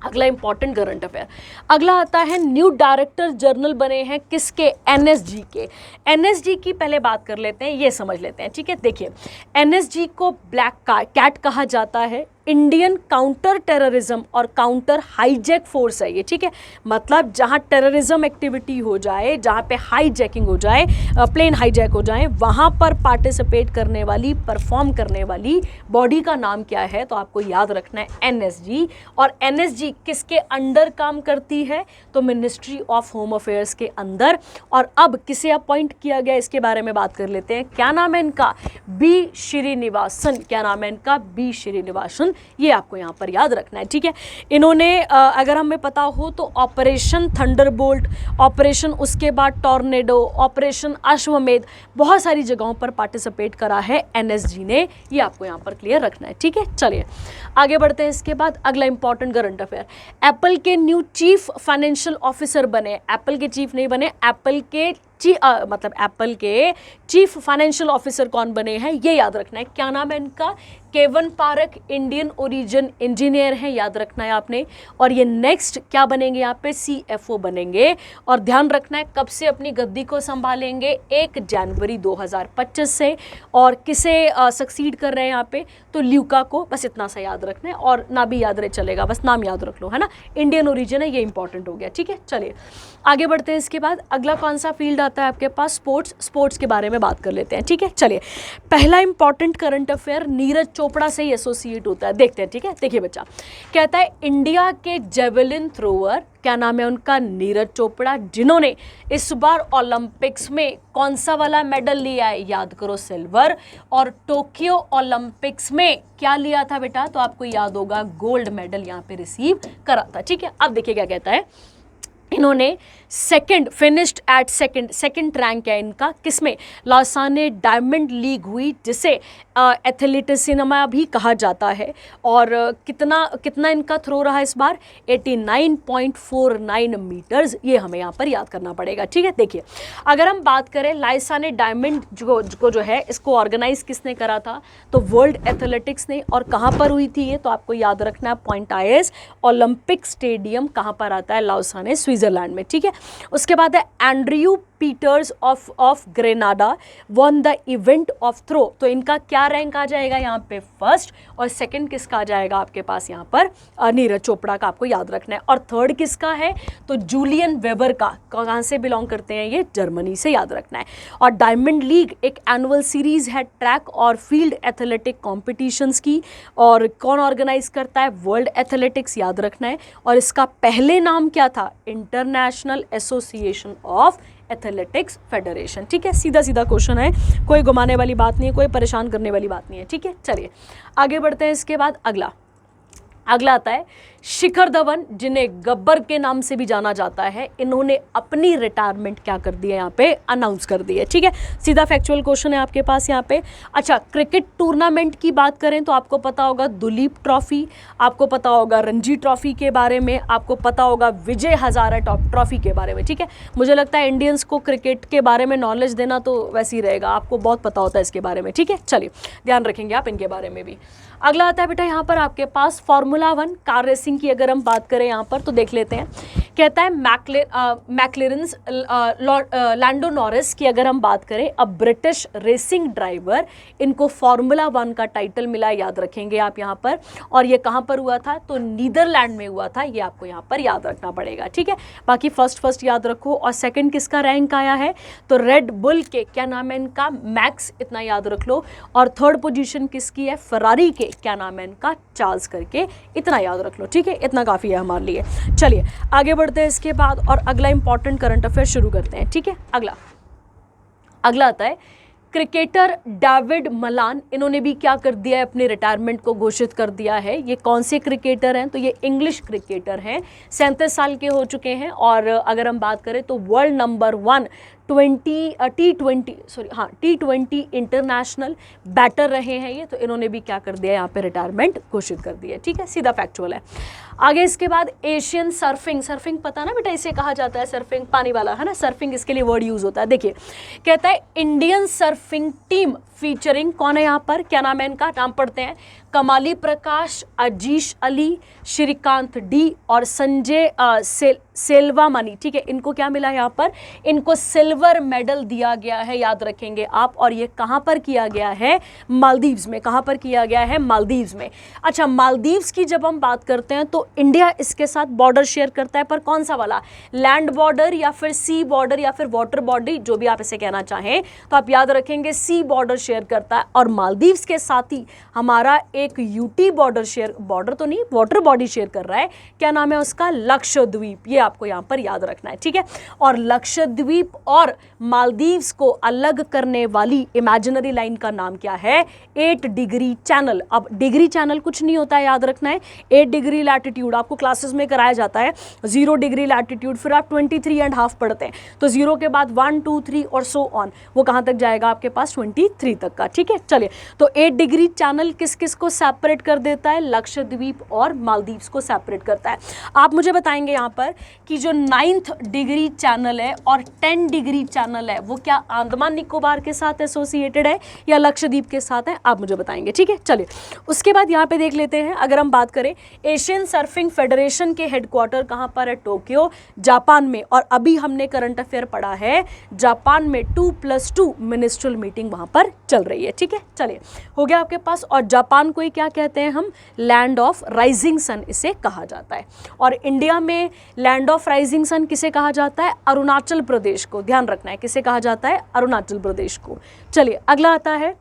अगला इंपॉर्टेंट करंट अफेयर, अगला आता है न्यू डायरेक्टर जनरल बने हैं किसके, एनएसजी के। एनएसजी की पहले बात कर लेते हैं, ये समझ लेते हैं। ठीक है, देखिए एनएसजी को ब्लैक कैट कहा जाता है, इंडियन काउंटर टेररिज्म और काउंटर हाईजैक फोर्स है ये। ठीक है, मतलब जहां टेररिज्म एक्टिविटी हो जाए, जहां पे हाईजैकिंग हो जाए, प्लेन हाईजैक हो जाए, वहां पर पार्टिसिपेट करने वाली, परफॉर्म करने वाली बॉडी का नाम क्या है, तो आपको याद रखना है एनएसजी। और एनएसजी किसके अंडर काम करती है, तो मिनिस्ट्री ऑफ होम अफेयर्स के अंदर। और अब किसे अपॉइंट किया गया, इसके बारे में बात कर लेते हैं। क्या नाम है इनका, बी श्रीनिवासन। क्या नाम है इनका, बी श्रीनिवासन। ये आपको यहां पर याद रखना है। ठीक है, इन्होंने अगर हमें पता हो तो ऑपरेशन थंडरबोल्ट, ऑपरेशन उसके बाद टॉर्नेडो, ऑपरेशन अश्वमेध, बहुत सारी जगहों पर पार्टिसिपेट करा है एनएसजी ने, ये आपको यहां पर क्लियर रखना है। ठीक है, चलिए आगे बढ़ते हैं। इसके बाद अगला इंपॉर्टेंट करंट अफेयर, एप्पल के न्यू चीफ फाइनेंशियल ऑफिसर बने, एप्पल के चीफ नहीं बने, एप्पल के मतलब एप्पल के चीफ फाइनेंशियल ऑफिसर कौन बने हैं, ये याद रखना है। क्या नाम है इनका, केवन पारक, इंडियन ओरिजिन इंजीनियर हैं, याद रखना है आपने। और ये नेक्स्ट क्या बनेंगे यहाँ पे, सीएफओ बनेंगे। और ध्यान रखना है कब से अपनी गद्दी को संभालेंगे, 1 जनवरी 2025 से। और किसे सक्सीड कर रहे हैं यहाँ पे, तो ल्यूका को, बस इतना सा याद रखना है, और ना भी याद रहे चलेगा, बस नाम याद रख लो, है ना। इंडियन ओरिजिन है, ये इंपॉर्टेंट हो गया। ठीक है, चलिए आगे बढ़ते हैं। इसके बाद अगला कौन सा फील्ड आता है आपके पास, स्पोर्ट्स के बारे में बात कर लेते हैं। ठीक है, चलिए पहला important current affair Neeraj Chopra से ही एसोसिएट होता है, देखते हैं। ठीक है, देखिए बच्चा, कहता है इंडिया के जेवलिन थ्रोअर, क्या नाम है उनका, नीरज चोपड़ा, जिन्होंने इस बार ओलंपिक्स में कौन सा वाला मेडल लिया है, याद करो, सिल्वर। और टोक्यो ओलंपिक्स में क्या लिया था बेटा, तो आपको याद होगा गोल्ड मेडल यहाँ पे रिसीव करा था। ठीक है, अब देखिए क्या कहता है, इन्होंने फिनिश्ड एट सेकंड रैंक है इनका, किसमें, लॉसाने डायमंड लीग हुई, जिसे एथलेटिसिज्म भी कहा जाता है। और कितना इनका थ्रो रहा इस बार, 89.49 मीटर्स, ये हमें यहाँ पर याद करना पड़ेगा। ठीक है, देखिए अगर हम बात करें लाइसाने डायमंड जो है, इसको ऑर्गेनाइज किसने करा था, तो वर्ल्ड एथलेटिक्स ने। और कहाँ पर हुई थी ये, तो आपको याद रखना है, पॉइंट आईएस ओलंपिक स्टेडियम कहाँ पर आता है, लाओसाने, स्विट्जरलैंड में। ठीक है, उसके बाद है Andrew Peters of Grenada won the event of throw. तो इनका क्या रैंक आ जाएगा यहाँ पे, फर्स्ट, और सेकंड किसका आ जाएगा आपके पास यहाँ पर, नीरज चोपड़ा का आपको याद रखना है। और थर्ड किसका है, तो जूलियन वेबर का, कहाँ से बिलोंग करते हैं ये, जर्मनी से, याद रखना है। और डायमंड लीग एक एनुअल सीरीज है ट्रैक और फील्ड एथलेटिक कॉम्पिटिशन्स की, और कौन ऑर्गेनाइज करता है, वर्ल्ड एथलेटिक्स, याद रखना है। और इसका पहले नाम क्या था, international association of athletics federation. ठीक है, सीधा सीधा क्वेश्चन है, कोई घुमाने वाली बात नहीं है, कोई परेशान करने वाली बात नहीं है। ठीक है, चलिए आगे बढ़ते हैं। इसके बाद अगला आता है शिखर धवन, जिन्हें गब्बर के नाम से भी जाना जाता है। इन्होंने अपनी रिटायरमेंट क्या कर दी है, यहाँ पे अनाउंस कर दी है। ठीक है, सीधा फैक्चुअल क्वेश्चन है आपके पास यहाँ पे। अच्छा, क्रिकेट टूर्नामेंट की बात करें तो आपको पता होगा दुलीप ट्रॉफी, आपको पता होगा रणजी ट्रॉफी के बारे में, आपको पता होगा विजय हजारा ट्रॉफी के बारे में। ठीक है, मुझे लगता है इंडियंस को क्रिकेट के बारे में नॉलेज देना तो वैसे ही रहेगा, आपको बहुत पता होता है इसके बारे में। ठीक है, चलिए ध्यान रखेंगे आप इनके बारे में भी। अगला आता है बेटा यहाँ पर आपके पास फार्मूला 1 कार रेसिंग की अगर हम बात करें यहाँ पर तो देख लेते हैं। कहता है मैक्लेरेंस लैंडो नॉरिस की अगर हम बात करें, अब ब्रिटिश रेसिंग ड्राइवर, इनको फार्मूला 1 का टाइटल मिला, याद रखेंगे आप यहाँ पर। और ये कहाँ पर हुआ था, तो नीदरलैंड में हुआ था, ये आपको यहाँ पर याद रखना पड़ेगा। ठीक है, बाकी फर्स्ट याद रखो। और सेकंड किसका रैंक आया है, तो रेड बुल के, क्या नाम है इनका, मैक्स, इतना याद रख लो। और थर्ड पोजीशन किसकी है, फरारी के, क्या नाम है इनका, चार्ल्स करके, इतना याद रख लो। ठीक है, इतना काफ़ी है हमारे लिए। चलिए आगे बढ़ते हैं इसके बाद और अगला इंपॉर्टेंट करंट अफेयर शुरू करते हैं। ठीक है, अगला आता है क्रिकेटर डेविड मलान, इन्होंने भी क्या कर दिया है, अपने रिटायरमेंट को घोषित कर दिया है। ये कौन से क्रिकेटर हैं, तो ये इंग्लिश क्रिकेटर हैं, 37 साल के हो चुके हैं। और अगर हम बात करें तो world number 1 T20 international batter रहे हैं ये, तो इन्होंने भी क्या कर दिया, यहाँ पे रिटायरमेंट घोषित कर दी है। ठीक है, सीधा फैक्चुअल है। आगे इसके बाद एशियन सर्फिंग पता ना बेटा, इसे कहा जाता है सर्फिंग, पानी वाला है ना, सर्फिंग इसके लिए वर्ड यूज होता है। देखिए कहता है इंडियन सर्फिंग टीम फीचरिंग, कौन है यहाँ पर, क्या नाम है इनका, नाम पढ़ते हैं, कमाली प्रकाश, अजीश अली, श्रीकांत डी और संजय सेल्वामणि। ठीक है, इनको क्या मिला यहाँ पर, इनको सिल्वर मेडल दिया गया है, याद रखेंगे आप। और ये कहाँ पर किया गया है, मालदीव्स में। कहाँ पर किया गया है, मालदीव्स में। अच्छा, मालदीव्स की जब हम बात करते हैं तो इंडिया इसके साथ बॉर्डर शेयर करता है, पर कौन सा वाला, लैंड बॉर्डर या फिर सी बॉर्डर या फिर वाटर बॉडी, जो भी आप इसे कहना चाहें, तो आप याद रखेंगे सी बॉर्डर शेयर करता है। और मालदीव्स के साथ ही हमारा एक यूटी बॉर्डर तो नहीं, वाटर बॉडी शेयर कर रहा है, क्या नाम है उसका, लक्षद्वीप। ये आपको यहाँ पर याद रखना है। ठीक है, और लक्षद्वीप और मालदीव्स को अलग करने वाली इमेजिनरी लाइन का नाम क्या है, 8 डिग्री चैनल। अब डिग्री चैनल कुछ नहीं होता है, याद रखना है, 8 डिग्री लैटिट्यूड आपको क्लासेस में कराया जाता है, 0 डिग्री लैटिट्यूड, फिर आप 23.5 पढ़ते हैं, तो 0 के बाद 1 2 3 और सो ऑन, वो कहाँ तक जाएगा आपके पास, 23 तक का। ठीक है, चलिए, तो 8 डिग्री चैनल किस किस को सेपरेट कर देता है, लक्षद्वीप और मालदीव्स को सेपरेट करता है। आप मुझे बताएंगे यहाँ पर कि जो 9th डिग्री चैनल है और 10 डिग्री चैनल है, वो क्या अंडमान निकोबार के साथ एसोसिएटेड है या लक्षद्वीप के साथ है, आप मुझे बताएंगे। ठीक है, चलिए उसके बाद यहाँ पे देख लेते हैं, अगर हम बात करें एशियन सर्फिंग फेडरेशन के हेडक्वार्टर कहाँ पर है, टोक्यो, जापान में। और अभी हमने करंट अफेयर पढ़ा है, जापान में 2+2 मिनिस्ट्रल मीटिंग वहाँ पर चल रही है। ठीक है, चलिए हो गया आपके पास। और जापान को ही क्या कहते हैं हम, लैंड ऑफ राइजिंग सन इसे कहा जाता है। और इंडिया में लैंड ऑफ राइजिंग सन किसे कहा जाता है, अरुणाचल प्रदेश को, ध्यान रखना है, किसे कहा जाता है, अरुणाचल प्रदेश को। चलिए अगला आता है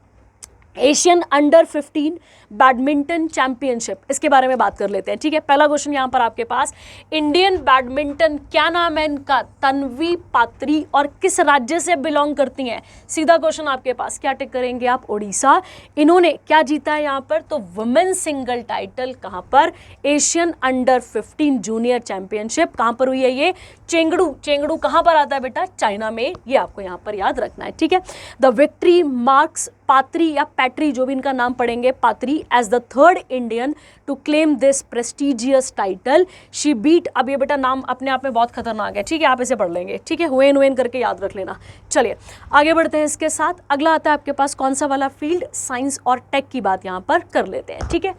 एशियन अंडर 15 बैडमिंटन चैंपियनशिप, इसके बारे में बात कर लेते हैं। ठीक है, पहला क्वेश्चन यहाँ पर आपके पास, इंडियन बैडमिंटन, क्या नाम है इनका, तन्वी पात्री, और किस राज्य से बिलोंग करती हैं, सीधा क्वेश्चन आपके पास, क्या टिक करेंगे आप, ओडिशा। इन्होंने क्या जीता है यहाँ पर, तो वुमेन सिंगल टाइटल, कहाँ पर, एशियन अंडर 15 जूनियर चैंपियनशिप, कहाँ पर हुई है ये, चेंगडू कहाँ पर आता है बेटा, चाइना में, ये आपको यहाँ पर याद रखना है। ठीक है, द विक्ट्री मार्क्स पात्री या पैट्री, जो भी इनका नाम पढ़ेंगे, पात्री, as the 3rd Indian to claim this prestigious title, she beat. अब ये बेटा नाम अपने आप में बहुत खतरनाक है, ठीक है, आप इसे पढ़ लेंगे। ठीक है, हुएन करके याद रख लेना। चलिए आगे बढ़ते हैं इसके साथ। अगला आता है आपके पास कौन सा वाला फील्ड, साइंस और टेक की बात यहाँ पर कर लेते हैं। ठीक है,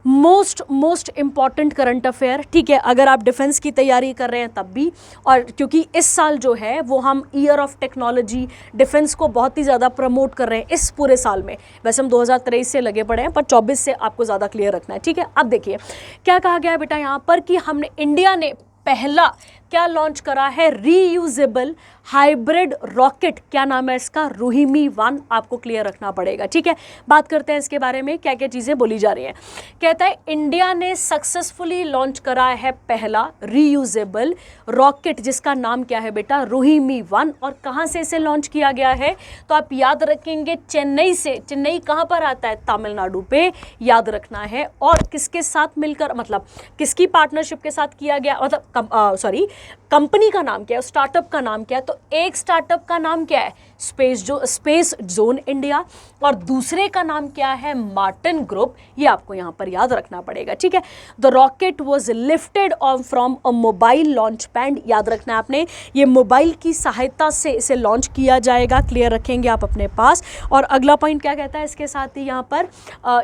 मोस्ट इम्पॉर्टेंट करंट अफेयर, ठीक है, अगर आप डिफेंस की तैयारी कर रहे हैं तब भी, और क्योंकि इस साल जो है वो हम ईयर ऑफ टेक्नोलॉजी, डिफेंस को बहुत ही ज़्यादा प्रमोट कर रहे हैं इस पूरे साल में। वैसे हम 2023 से लगे पड़े हैं, पर 24 से आपको ज़्यादा क्लियर रखना है, ठीक है। अब देखिए क्या कहा गया है बेटा यहाँ पर कि हमने, इंडिया ने पहला क्या लॉन्च करा है, रीयूजेबल हाइब्रिड रॉकेट। क्या नाम है इसका, रोहिणी-1, आपको क्लियर रखना पड़ेगा, ठीक है। बात करते हैं इसके बारे में, क्या क्या चीज़ें बोली जा रही हैं। कहता है इंडिया ने सक्सेसफुली लॉन्च करा है पहला रीयूजेबल रॉकेट, जिसका नाम क्या है बेटा, रोहिणी-1। और कहाँ से इसे लॉन्च किया गया है, तो आप याद रखेंगे चेन्नई से। चेन्नई कहाँ पर आता है, तमिलनाडु पे, याद रखना है। और किसके साथ मिलकर, मतलब किसकी पार्टनरशिप के साथ किया गया, मतलब कंपनी का नाम क्या है, स्टार्टअप का नाम क्या है, तो एक स्टार्टअप का नाम क्या है, स्पेस जोन इंडिया, और दूसरे का नाम क्या है, मार्टिन ग्रुप। ये आपको यहां पर याद रखना पड़ेगा, ठीक है। The rocket was lifted on from a mobile launch pad, याद रखना है आपने, ये मोबाइल की सहायता से इसे लॉन्च किया जाएगा, क्लियर रखेंगे आप अपने पास। और अगला पॉइंट क्या कहता है इसके साथ ही यहाँ पर,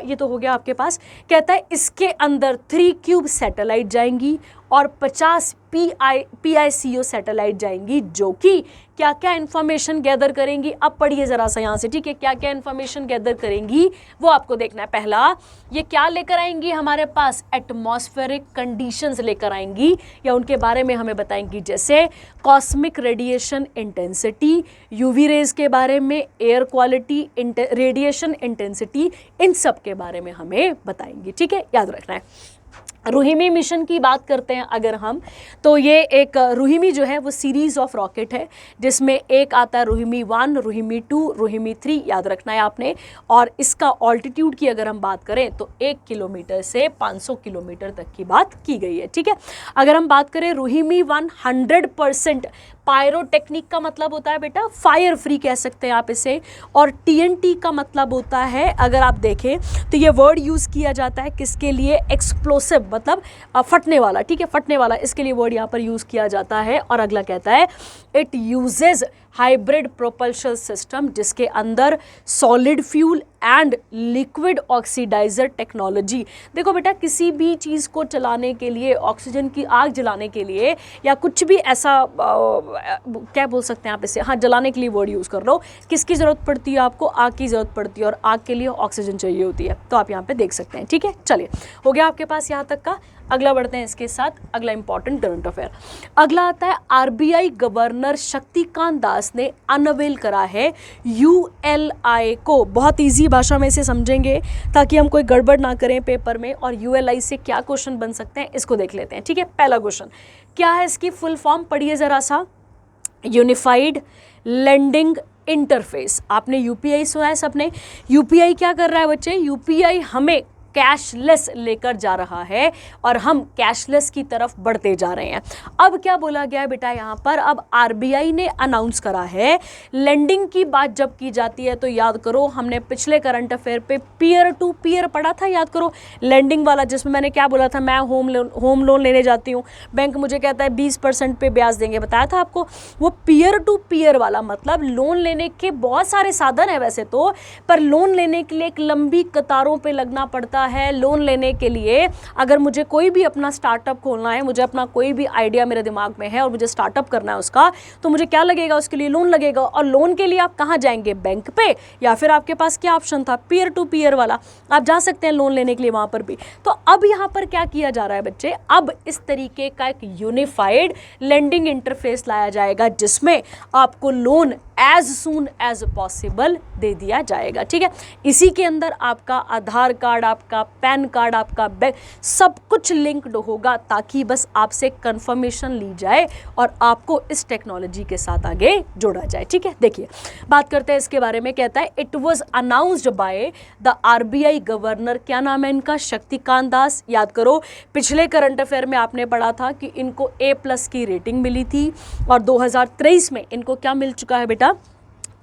ये तो हो गया आपके पास, कहता है इसके अंदर 3 क्यूब सैटेलाइट जाएंगी और 50 PICO सैटेलाइट जाएंगी, जो कि क्या क्या इंफॉर्मेशन गैदर करेंगी। अब पढ़िए जरा सा यहाँ से, ठीक है, क्या क्या इंफॉर्मेशन गैदर करेंगी वो आपको देखना है। पहला, ये क्या लेकर आएंगी हमारे पास, एटमॉस्फेरिक कंडीशंस लेकर आएंगी, या उनके बारे में हमें बताएंगी, जैसे cosmic radiation intensity, UV rays के बारे में, एयर क्वालिटी, रेडिएशन इंटेंसिटी, इन सब के बारे में हमें बताएंगी, ठीक है, याद रखना है। रोहिणी मिशन की बात करते हैं अगर हम, तो ये एक रोहिणी जो है वो सीरीज ऑफ रॉकेट है, जिसमें एक आता है रोहिणी-1, रोहिणी-2, रोहिणी-3, याद रखना है आपने। और इसका ऑल्टीट्यूड की अगर हम बात करें तो 1 किलोमीटर से 500 किलोमीटर तक की बात की गई है, ठीक है। अगर हम बात करें रोहिणी-1, 100% पायरोटेक्निक का मतलब होता है बेटा फायर फ्री, कह सकते हैं आप इसे। और TNT का मतलब होता है, अगर आप देखें तो ये वर्ड यूज़ किया जाता है किसके लिए, एक्सप्लोसिव, मतलब फटने वाला, ठीक है, फटने वाला, इसके लिए वर्ड यहाँ पर यूज़ किया जाता है। और अगला कहता है it uses hybrid propulsion system, जिसके अंदर solid fuel and liquid oxidizer technology. देखो बेटा, किसी भी चीज़ को चलाने के लिए, ऑक्सीजन की आग जलाने के लिए, या कुछ भी ऐसा क्या बोल सकते हैं आप इसे, हाँ, जलाने के लिए वर्ड यूज़ कर लो, किसकी ज़रूरत पड़ती है आपको, आग की ज़रूरत पड़ती है, और आग के लिए ऑक्सीजन चाहिए होती है, तो आप यहाँ पे देख सकते हैं, ठीक है। चलिए, हो गया आपके पास यहाँ तक का। अगला बढ़ते हैं इसके साथ, अगला इंपॉर्टेंट करंट अफेयर। अगला आता है RBI गवर्नर शक्तिकांत दास ने अनवेल करा है ULI को। बहुत इजी भाषा में इसे समझेंगे ताकि हम कोई गड़बड़ ना करें पेपर में। और ULI से क्या क्वेश्चन बन सकते हैं इसको देख लेते हैं, ठीक है। पहला क्वेश्चन क्या है, इसकी फुल फॉर्म पढ़िए जरा सा, यूनिफाइड लैंडिंग इंटरफेस। आपने UPI सुना है सबने। UPI क्या कर रहा है बच्चे, UPI हमें कैशलेस लेकर जा रहा है और हम कैशलेस की तरफ बढ़ते जा रहे हैं। अब क्या बोला गया है बेटा यहाँ पर, अब RBI ने अनाउंस करा है, लेंडिंग की बात जब की जाती है तो याद करो, हमने पिछले करंट अफेयर पे पीयर टू पीयर पढ़ा था, याद करो, लेंडिंग वाला, जिसमें मैंने क्या बोला था, मैं होम लोन लेने जाती हूँ, बैंक मुझे कहता है 20% पे ब्याज देंगे, बताया था आपको। वो पीयर टू पीयर वाला मतलब लोन लेने के बहुत सारे साधन है वैसे तो, पर लोन लेने के लिए एक लंबी कतारों पे लगना पड़ता है। लोन लेने के लिए अगर मुझे कोई भी अपना स्टार्टअप खोलना है, मुझे अपना कोई भी आइडिया मेरे दिमाग में है और मुझे स्टार्टअप करना है उसका, तो मुझे क्या लगेगा, उसके लिए लोन लगेगा। और लोन के लिए आप कहाँ जाएंगे, बैंक पे, या फिर आपके पास क्या ऑप्शन था, पीयर टू पीयर वाला, आप जा सकते हैं लोन लेने के लिए वहां पर भी। तो अब यहाँ पर क्या किया जा रहा है बच्चे, अब इस तरीके का एक यूनिफाइड लेंडिंग इंटरफेस लाया जाएगा, जिसमें आपको loan as soon as possible दे दिया जाएगा, ठीक है। इसी के अंदर आपका आधार कार्ड, आपका पैन कार्ड, आपका बैंक, सब कुछ लिंक्ड होगा, ताकि बस आपसे कंफर्मेशन ली जाए और आपको इस टेक्नोलॉजी के साथ आगे जोड़ा जाए, ठीक है। देखिए, बात करते हैं इसके बारे में। कहता है it was announced by the RBI governor, क्या नाम है इनका, शक्तिकांत दास। याद करो, पिछले करंट अफेयर में आपने पढ़ा था कि इनको A+ की रेटिंग मिली थी और 2023 में इनको क्या मिल चुका है बेटा,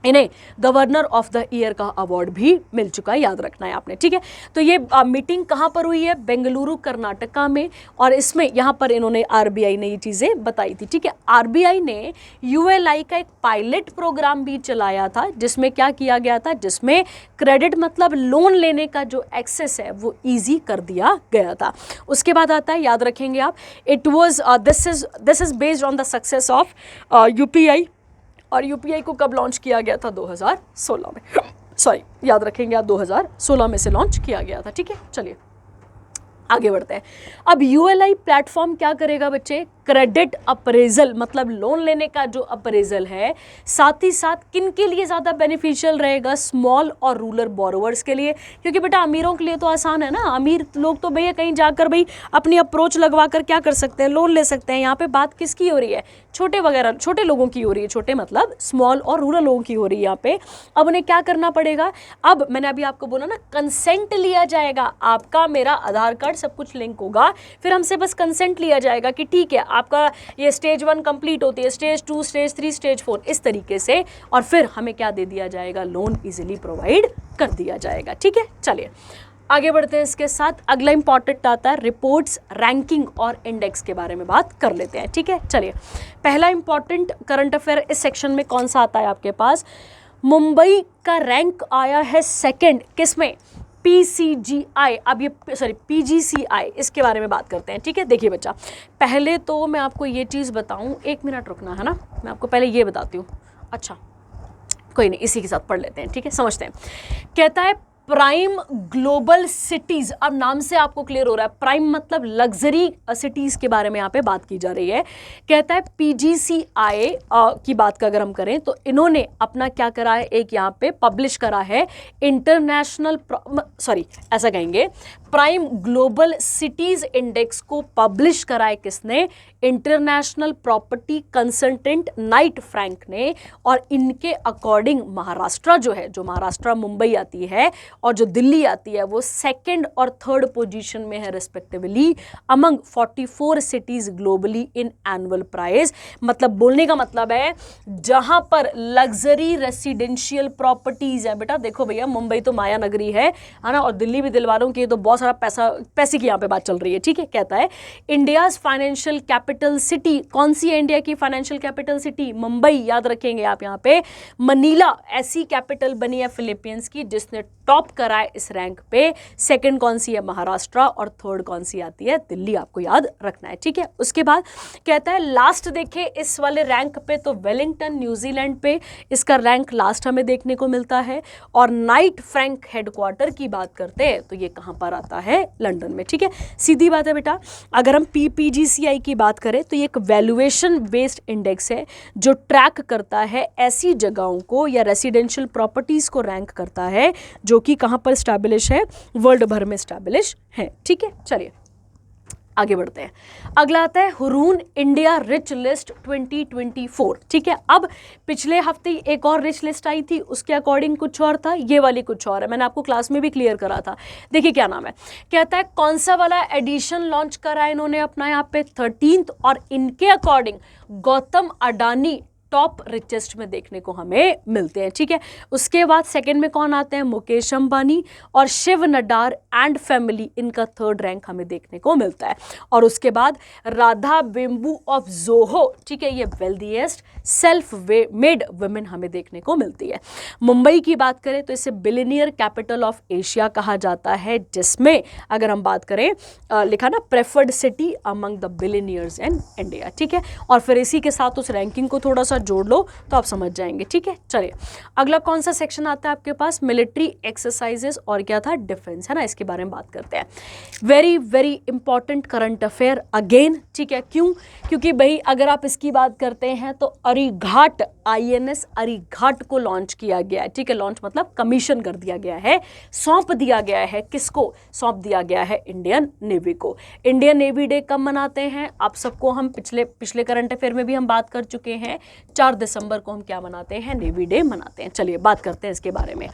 इन्हें गवर्नर ऑफ द ईयर का अवार्ड भी मिल चुका है, याद रखना है आपने, ठीक है। तो ये मीटिंग कहाँ पर हुई है, बेंगलुरु कर्नाटका में, और इसमें यहाँ पर इन्होंने आरबीआई ने ये चीज़ें बताई थी, ठीक है। आरबीआई ने यूएलआई का एक पायलट प्रोग्राम भी चलाया था, जिसमें क्या किया गया था, जिसमें क्रेडिट मतलब लोन लेने का जो एक्सेस है वो ईजी कर दिया गया था। उसके बाद आता है, याद रखेंगे आप, it was this is based on the success of UPI, और यूपीआई को कब लॉन्च किया गया था, 2016 में, सॉरी याद रखेंगे आप, 2016 में से लॉन्च किया गया था, ठीक है। चलिए आगे बढ़ते हैं। अब यूएलआई प्लेटफॉर्म क्या करेगा बच्चे, क्रेडिट अप्रेजल मतलब लोन लेने का जो अप्रेजल है, साथ ही साथ किन के लिए ज़्यादा बेनिफिशियल रहेगा, स्मॉल और रूरल बोरोवर्स के लिए, क्योंकि बेटा अमीरों के लिए तो आसान है ना, अमीर लोग तो भैया कहीं जाकर भाई अपनी अप्रोच लगवा कर क्या कर सकते हैं, लोन ले सकते हैं। यहाँ पे बात किसकी हो रही है, छोटे लोगों की हो रही है, छोटे मतलब स्मॉल और रूरल लोगों की हो रही है यहाँ पे। अब उन्हें क्या करना पड़ेगा, अब मैंने अभी आपको बोला ना, कंसेंट लिया जाएगा, आपका मेरा आधार कार्ड सब कुछ लिंक होगा, फिर हमसे बस कंसेंट लिया जाएगा कि ठीक है आपका ये स्टेज 1 कंप्लीट होती है, स्टेज 2, स्टेज 3, स्टेज 4, इस तरीके से, और फिर हमें क्या दे दिया जाएगा, लोन इजीली प्रोवाइड कर दिया जाएगा, ठीक है। चलिए आगे बढ़ते हैं। इसके साथ अगला इंपॉर्टेंट आता है रिपोर्ट्स, रैंकिंग और इंडेक्स के बारे में बात कर लेते हैं, ठीक है। चलिए पहला इंपॉर्टेंट करंट अफेयर इस सेक्शन में कौन सा आता है आपके पास, मुंबई का रैंक आया है सेकंड, किसमें, PCGI, अब ये सॉरी PGCI, इसके बारे में बात करते हैं, ठीक है। देखिए बच्चा, पहले तो मैं आपको ये चीज़ बताऊं, 1 मिनट रुकना है ना, मैं आपको पहले ये बताती हूँ, अच्छा कोई नहीं, इसी के साथ पढ़ लेते हैं, ठीक है, समझते हैं। कहता है प्राइम ग्लोबल सिटीज, अब नाम से आपको क्लियर हो रहा है, प्राइम मतलब लग्जरी सिटीज के बारे में यहाँ पे बात की जा रही है। कहता है PGCI की बात का अगर हम करें तो इन्होंने अपना क्या करा है, एक यहाँ पे पब्लिश करा है इंटरनेशनल, सॉरी ऐसा कहेंगे, प्राइम ग्लोबल सिटीज इंडेक्स को पब्लिश करा है किसने, international property consultant Knight Frank ने, और इनके अकॉर्डिंग महाराष्ट्र जो है, जो महाराष्ट्र मुंबई आती है और जो दिल्ली आती है, वो सेकंड और थर्ड पोजीशन में है respectively among 44 cities globally in annual price. मतलब बोलने का मतलब है जहां पर लग्जरी रेसिडेंशियल प्रॉपर्टीज है, बेटा देखो भैया मुंबई तो माया नगरी है ना, और दिल्ली भी दिलवालों की, तो बहुत सारा पैसे की यहाँ पे बात चल रही है, ठीक है। कहता है इंडियाज फाइनेंशियल कैपिटल सिटी, कौन सी है इंडिया की फाइनेंशियल कैपिटल सिटी, मुंबई, याद रखेंगे आप यहाँ पे। मनीला ऐसी कैपिटल बनी है फिलीपींस की जिसने टॉप करा है इस रैंक पे, सेकंड कौन सी है, महाराष्ट्र, और थर्ड कौन सी आती है, दिल्ली, आपको याद रखना है, ठीक है। उसके बाद कहता है लास्ट देखे इस वाले रैंक पे तो वेलिंगटन न्यूजीलैंड पे इसका रैंक लास्ट हमें देखने को मिलता है, और नाइट फ्रैंक हेडक्वार्टर की बात करते हैं तो ये कहां पर आता है, लंदन में, ठीक है। सीधी बात है बेटा, अगर हम PGCI की बात करें तो ये एक वैल्यूएशन बेस्ड इंडेक्स है जो ट्रैक करता है ऐसी जगहों को या रेसिडेंशियल प्रॉपर्टीज को रैंक करता है जो कि कहां पर स्टैब्लिश है, वर्ल्ड भर में स्टैब्लिश है, ठीक है। चलिए आगे बढ़ते हैं। अगला आता है हुरून इंडिया रिच लिस्ट 2024, ठीक है। अब पिछले हफ्ते एक और रिच लिस्ट आई थी, उसके अकॉर्डिंग कुछ और था, ये वाली कुछ और है, मैंने आपको क्लास में भी क्लियर करा था। देखिए क्या नाम है, कहता है कौन सा वाला एडिशन लॉन्च करा है इन्होंने अपना यहाँ पे 13th, और इनके according Gautam Adani top richest में देखने को हमें मिलते हैं, ठीक है। उसके बाद सेकंड में कौन आते हैं, मुकेश अंबानी और शिव नडार एंड फैमिली, इनका थर्ड रैंक हमें देखने को मिलता है। और उसके बाद राधा बेम्बू ऑफ जोहो, ठीक है, ये वेल्दीएस्ट सेल्फ मेड वुमेन हमें देखने को मिलती है। मुंबई की बात करें तो इसे बिलियनियर कैपिटल ऑफ एशिया कहा जाता है, जिसमें अगर हम बात करें लिखा ना preferred city among the billionaires in India, ठीक है। और फिर इसी के साथ उस रैंकिंग को थोड़ा सा जोड़ लो तो आप समझ जाएंगे, ठीक है। चलिए अगला कौन सा सेक्शन आता है आपके पास, मिलिट्री एक्सरसाइजेस और क्या था, डिफेंस, है ना, इसके बारे में बात करते हैं। Very very important current affair again, ठीक है। क्यों, क्योंकि भाई अगर आप इसकी बात करते हैं तो अरीघाट INS अरीघाट को लॉन्च किया गया है, ठीक है। लॉन्च मतलब कमीशन कर दिया गया है, सौंप दिया गया है, किसको सौंप दिया गया है, इंडियन नेवी को। इंडियन नेवी डे कब मनाते हैं, आप सबको हम पिछले करंट अफेयर में भी हम बात कर चुके हैं, 4 दिसंबर को हम क्या मनाते हैं, नेवी डे मनाते हैं। चलिए बात करते हैं इसके बारे में।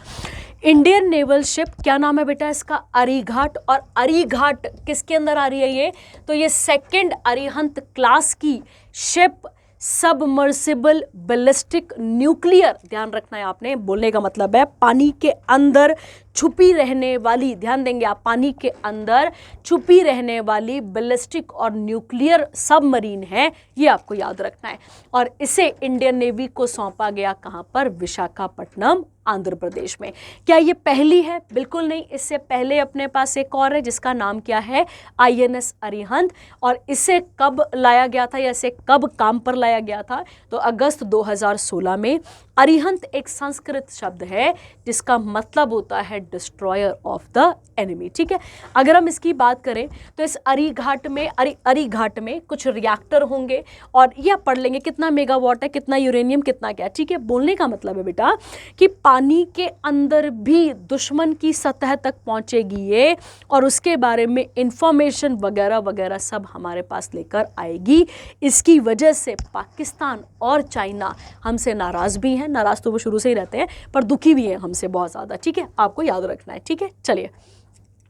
इंडियन नेवल शिप, क्या नाम है बेटा इसका, अरीघाट, और अरीघाट किसके अंदर आ रही है ये, तो ये सेकंड अरिहंत क्लास की शिप सबमर्सिबल बैलिस्टिक न्यूक्लियर, ध्यान रखना है आपने, बोलने का मतलब है पानी के अंदर छुपी रहने वाली, ध्यान देंगे आप, पानी के अंदर छुपी रहने वाली बैलिस्टिक और न्यूक्लियर सबमरीन है, ये आपको याद रखना है। और इसे इंडियन नेवी को सौंपा गया कहां पर? विशाखापट्टनम, आंध्र प्रदेश में। क्या ये पहली है? बिल्कुल नहीं, इससे पहले अपने पास एक और है जिसका नाम क्या है? INS अरिहंत। और इसे कब लाया गया था या इसे कब काम पर लाया गया था? तो अगस्त 2016 में। अरिहंत एक संस्कृत शब्द है जिसका मतलब होता है डिस्ट्रॉयर ऑफ द एनिमी, ठीक है। अगर हम इसकी बात करें तो इस अरीघाट में कुछ रिएक्टर होंगे और यह पढ़ लेंगे कितना मेगावाट है, कितना यूरेनियम, कितना क्या, ठीक है। बोलने का मतलब है बेटा कि पानी के अंदर भी दुश्मन की सतह तक पहुंचेगी ये, और उसके बारे में इंफॉर्मेशन वगैरह वगैरह सब हमारे पास लेकर आएगी। इसकी वजह से पाकिस्तान और चाइना हमसे नाराज़ भी हैं, नाराज़ तो वो शुरू से ही रहते हैं, पर दुखी भी हैं हमसे बहुत ज़्यादा, ठीक है। आपको याद रखना है, ठीक है। चलिए,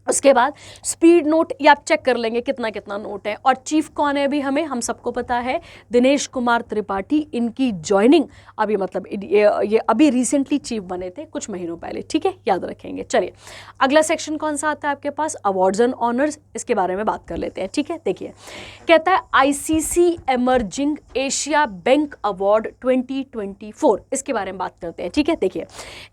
उसके बाद स्पीड नोट ये आप चेक कर लेंगे कितना कितना नोट है। और चीफ कौन है अभी हमें, हम सबको पता है, दिनेश कुमार त्रिपाठी। इनकी ज्वाइनिंग अभी मतलब ये अभी रिसेंटली चीफ बने थे कुछ महीनों पहले, ठीक है, याद रखेंगे। चलिए, अगला सेक्शन कौन सा आता है आपके पास? अवार्ड्स एंड ऑनर्स, इसके बारे में बात कर लेते हैं, ठीक है। देखिए, कहता है ICC emerging Asia bank award 2024, इसके बारे में बात करते हैं, ठीक है। देखिए,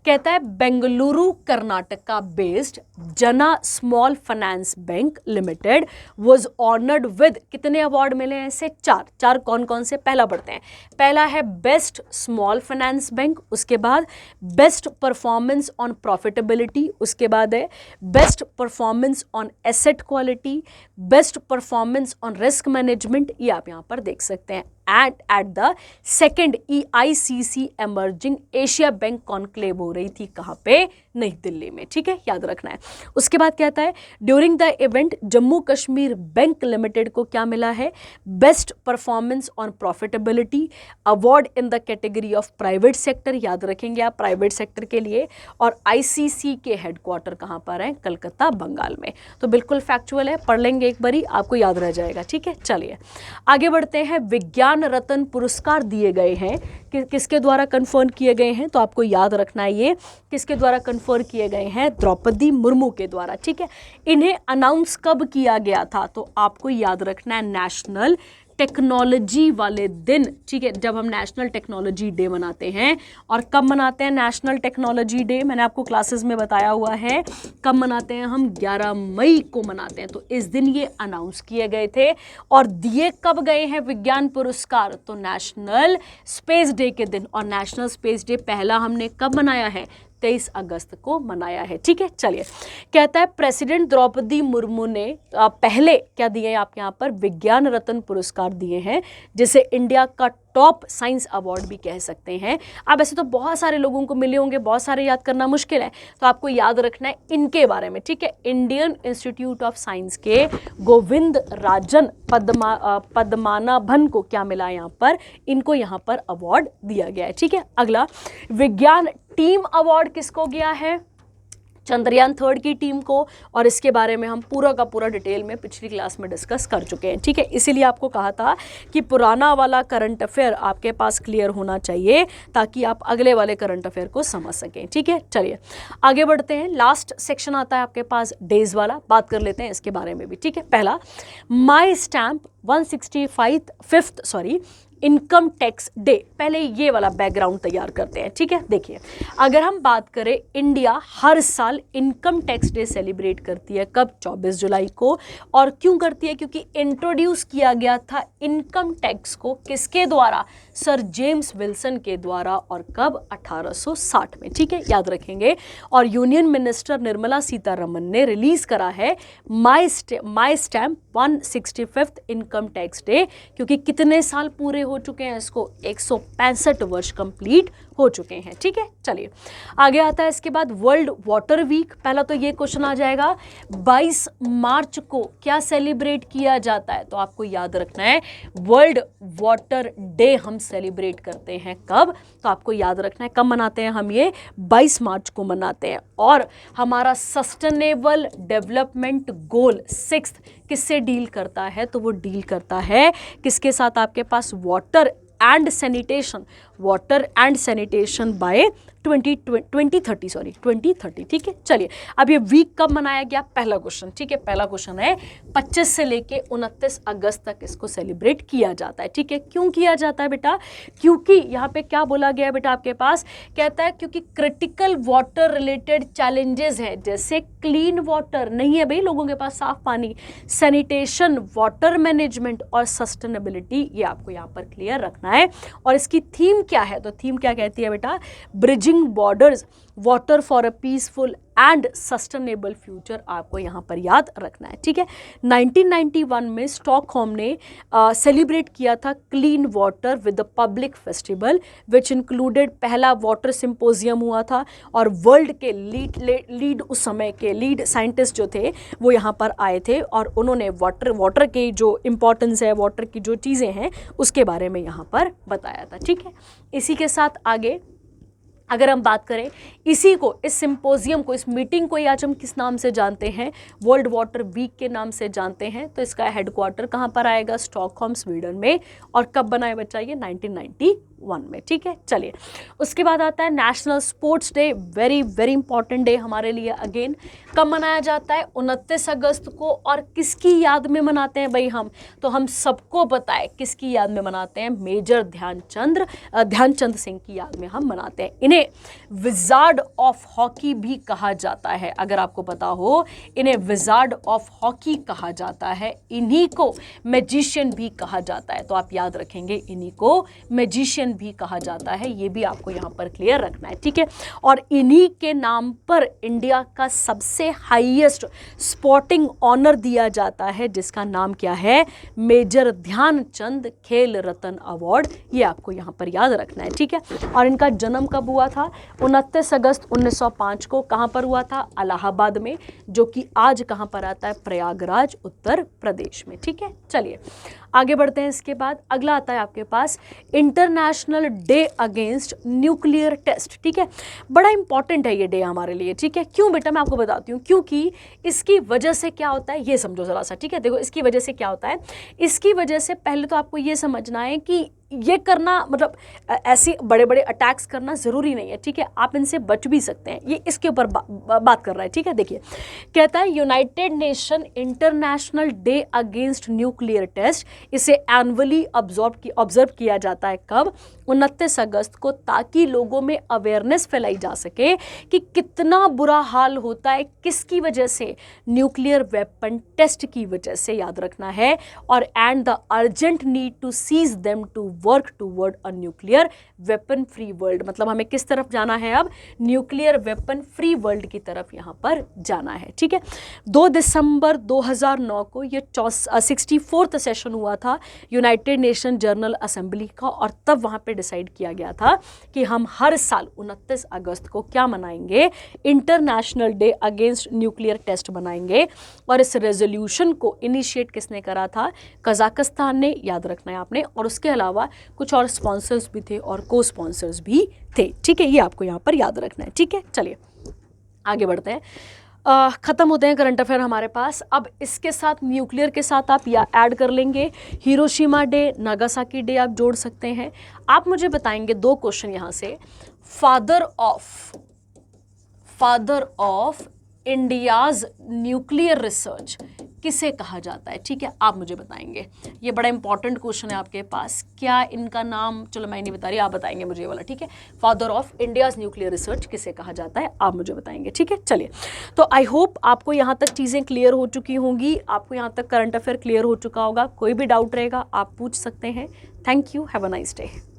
कहता है बेंगलुरु कर्नाटका बेस्ड जना small finance bank limited was honoured with, कितने अवार्ड मिले हैं इसे? चार कौन कौन से? पहला पढ़ते हैं। पहला है बेस्ट स्मॉल फाइनेंस बैंक, उसके बाद बेस्ट परफॉर्मेंस ऑन प्रॉफिटेबिलिटी, उसके बाद है best performance on asset quality, best performance on risk management, ये आप यहां पर देख सकते हैं। At the second EICC emerging Asia bank conclave हो रही थी, कहां पे? नई दिल्ली में, ठीक है, याद रखना है। उसके बाद कहता है during the event Jammu Kashmir bank limited को क्या मिला है? Best performance on profitability award in the category of private sector, याद रखेंगे आप प्राइवेट सेक्टर के लिए। और ICC के हेडक्वार्टर कहां पर है? कलकत्ता, बंगाल में। तो बिल्कुल फैक्चुअल है, पढ़ लेंगे एक बारी, आपको याद रह जाएगा, ठीक है। चलिए आगे बढ़ते हैं। विज्ञान रत्न पुरस्कार दिए गए हैं, किसके द्वारा कन्फर्म किए गए हैं? तो आपको याद रखना है ये किसके द्वारा कन्फर्म किए गए हैं? द्रौपदी मुर्मू के द्वारा, ठीक है। इन्हें अनाउंस कब किया गया था? तो आपको याद रखना है नेशनल टेक्नोलॉजी वाले दिन, ठीक है, जब हम नेशनल टेक्नोलॉजी डे मनाते हैं। और कब मनाते हैं नेशनल टेक्नोलॉजी डे? मैंने आपको क्लासेस में बताया हुआ है कब मनाते हैं हम, 11 मई को मनाते हैं। तो इस दिन ये अनाउंस किए गए थे। और दिए कब गए हैं विज्ञान पुरस्कार? तो नेशनल स्पेस डे के दिन। और नेशनल स्पेस डे पहला हमने कब मनाया है? 23 अगस्त को मनाया है, ठीक है। चलिए, कहता है प्रेसिडेंट द्रौपदी मुर्मू ने पहले क्या दिए हैं? आप यहाँ पर विज्ञान रत्न पुरस्कार दिए हैं, जिसे इंडिया का टॉप साइंस अवार्ड भी कह सकते हैं। अब ऐसे तो बहुत सारे लोगों को मिले होंगे, बहुत सारे याद करना मुश्किल है, तो आपको याद रखना है इनके बारे में, ठीक है। इंडियन इंस्टीट्यूट ऑफ साइंस के गोविंद राजन पद्मानाभन को क्या मिला यहाँ पर? इनको यहाँ पर अवार्ड दिया गया है, ठीक है। अगला, विज्ञान टीम अवार्ड किसको गया है? चंद्रयान 3 की टीम को। और इसके बारे में हम पूरा का पूरा डिटेल में पिछली क्लास में डिस्कस कर चुके हैं, ठीक है। इसीलिए आपको कहा था कि पुराना वाला करंट अफेयर आपके पास क्लियर होना चाहिए ताकि आप अगले वाले करंट अफेयर को समझ सकें, ठीक है। चलिए आगे बढ़ते हैं। लास्ट सेक्शन आता है आपके पास डेज वाला, बात कर लेते हैं इसके बारे में भी, ठीक है। पहला, माई stamp 165th income tax day. पहले ये वाला बैकग्राउंड तैयार करते हैं, ठीक है। देखिए, अगर हम बात करें, इंडिया हर साल इनकम टैक्स डे सेलिब्रेट करती है, कब? 24 जुलाई को। और क्यों करती है? क्योंकि इंट्रोड्यूस किया गया था इनकम टैक्स को किसके द्वारा? सर जेम्स विल्सन के द्वारा। और कब? 1860 में, ठीक है, याद रखेंगे। और यूनियन मिनिस्टर निर्मला सीतारमन ने रिलीज करा है माई stamp 165th income tax day, क्योंकि कितने साल पूरे हो चुके हैं इसको? 165 वर्ष कंप्लीट हो चुके हैं, ठीक है। चलिए आगे आता है इसके बाद वर्ल्ड वाटर वीक। पहला तो ये क्वेश्चन आ जाएगा, 22 मार्च को क्या सेलिब्रेट किया जाता है? तो आपको याद रखना है वर्ल्ड वाटर डे हम सेलिब्रेट करते हैं, कब? तो आपको याद रखना है कब मनाते हैं हम ये? 22 मार्च को मनाते हैं। और हमारा सस्टेनेबल डेवलपमेंट गोल 6 किससे डील करता है? तो वो डील करता है किसके साथ? आपके पास water and sanitation, water and sanitation by 2030, ठीक है। चलिए अब ये वीक कब मनाया गया, पहला क्वेश्चन, ठीक है। पहला क्वेश्चन है 25 से लेके 29 अगस्त तक इसको सेलिब्रेट किया जाता है, ठीक है। क्यों किया जाता है बेटा, क्योंकि यहाँ पे क्या बोला गया है बेटा आपके पास, कहता है क्योंकि क्रिटिकल वाटर रिलेटेड चैलेंजेस हैं, जैसे क्लीन वाटर नहीं है भाई लोगों के पास साफ पानी, सैनिटेशन, वाटर मैनेजमेंट और सस्टेनेबिलिटी, ये आपको यहाँ पर क्लियर रखना है। और इसकी थीम क्या है, तो थीम क्या कहती है बेटा, bridging borders, water for a peaceful and sustainable future, आपको यहाँ पर याद रखना है, ठीक है। 1991 में स्टॉकहोम ने सेलिब्रेट किया था clean water with the public festival which included, पहला वाटर सिंपोजियम हुआ था और वर्ल्ड के लीड उस समय के लीड साइंटिस्ट जो थे वो यहाँ पर आए थे और उन्होंने वाटर के जो इम्पोर्टेंस है, वाटर की जो चीज़ें हैं उसके बारे में यहाँ पर बताया था, ठीक है। इसी के साथ आगे अगर हम बात करें, इसी को, इस सिंपोजियम को, इस मीटिंग को आज हम किस नाम से जानते हैं, वर्ल्ड वाटर वीक के नाम से जानते हैं। तो इसका हेडक्वार्टर कहाँ पर आएगा, स्टॉकहोम स्वीडन में। और कब बना है बच्चा, ये 1991 में, ठीक है। चलिए उसके बाद आता है national sports day, very very important day हमारे लिए। अगेन कब मनाया जाता है, 29 अगस्त को। और किसकी याद में मनाते हैं भाई हम, तो हम सबको पता है किसकी याद में मनाते हैं, मेजर ध्यानचंद सिंह की याद में हम मनाते हैं। इन्हें विजार्ड ऑफ हॉकी भी कहा जाता है, अगर आपको पता हो, इन्हें विजार्ड ऑफ हॉकी कहा जाता है। इन्हीं को मैजिशियन भी कहा जाता है, तो आप याद रखेंगे इन्हीं को मैजिशियन भी कहा जाता है, ये भी आपको यहाँ पर क्लियर रखना है, ठीक है। और इन्हीं के नाम पर इंडिया का सबसे हाईएस्ट स्पोर्टिंग ऑनर दिया जाता है, जिसका नाम क्या है, मेजर ध्यानचंद खेल रत्न अवार्ड, ये आपको यहाँ पर याद रखना है, ठीक है। और इनका जन्म कब हुआ था, 29 अगस्त 1905 को। कहाँ पर हुआ था, इलाहाबाद में, जो कि आज कहाँ पर आता है, प्रयागराज उत्तर प्रदेश में, ठीक है। चलिए आगे बढ़ते हैं। इसके बाद अगला आता है आपके पास international day against nuclear test, ठीक है। बड़ा इंपॉर्टेंट है ये डे हमारे लिए, ठीक है। क्यों बेटा, मैं आपको बताती हूँ। क्योंकि इसकी वजह से क्या होता है ये समझो ज़रा सा, ठीक है। देखो इसकी वजह से क्या होता है, इसकी वजह से पहले तो आपको ये समझना है कि ये करना मतलब ऐसे बड़े बड़े अटैक्स करना ज़रूरी नहीं है, ठीक है। आप इनसे बच भी सकते हैं, ये इसके ऊपर बात कर रहा है, ठीक है। देखिए कहता है United Nation international day against nuclear test, इसे एनुअली ऑब्जर्व किया जाता है कब, 29 अगस्त को, ताकि लोगों में अवेयरनेस फैलाई जा सके कि कितना बुरा हाल होता है किसकी वजह से, न्यूक्लियर वेपन टेस्ट की वजह से, याद रखना है। और and the urgent need to cease them to work toward a nuclear weapon free world, मतलब हमें किस तरफ जाना है अब, न्यूक्लियर वेपन फ्री वर्ल्ड की तरफ यहाँ पर जाना है, ठीक है। 2 दिसंबर 2009 को ये 64th सेशन हुआ था यूनाइटेड नेशन जनरल असेंबली का, और तब वहाँ पे डिसाइड किया गया था कि हम हर साल 29 अगस्त को क्या मनाएंगे, international day against nuclear test मनाएंगे। और इस रेजोल्यूशन को इनिशिएट किसने करा था, कजाकिस्तान ने, याद रखना है आपने। और उसके अलावा कुछ और स्पॉन्सर्स भी थे और को स्पॉन्सर्स भी थे, ठीक है। ये आपको यहाँ पर याद रखना है, ठीक है। चलिए आगे बढ़ते हैं। ख़त्म होते हैं करंट अफेयर हमारे पास। अब इसके साथ न्यूक्लियर के साथ आप या ऐड कर लेंगे हिरोशिमा डे, नागासाकी डे आप जोड़ सकते हैं। आप मुझे बताएंगे 2 क्वेश्चन यहाँ से, father of India's nuclear research किसे कहा जाता है, ठीक है। आप मुझे बताएंगे, ये बड़ा इंपॉर्टेंट क्वेश्चन है आपके पास। क्या इनका नाम, चलो मैं नहीं बता रही, आप बताएंगे मुझे ये वाला, ठीक है। Father of India's nuclear research किसे कहा जाता है, आप मुझे बताएंगे, ठीक है। चलिए तो आई होप आपको यहाँ तक चीज़ें क्लियर हो चुकी होंगी, आपको यहाँ तक करंट अफेयर क्लियर हो चुका होगा। कोई भी डाउट रहेगा आप पूछ सकते हैं। Thank you, have a nice day.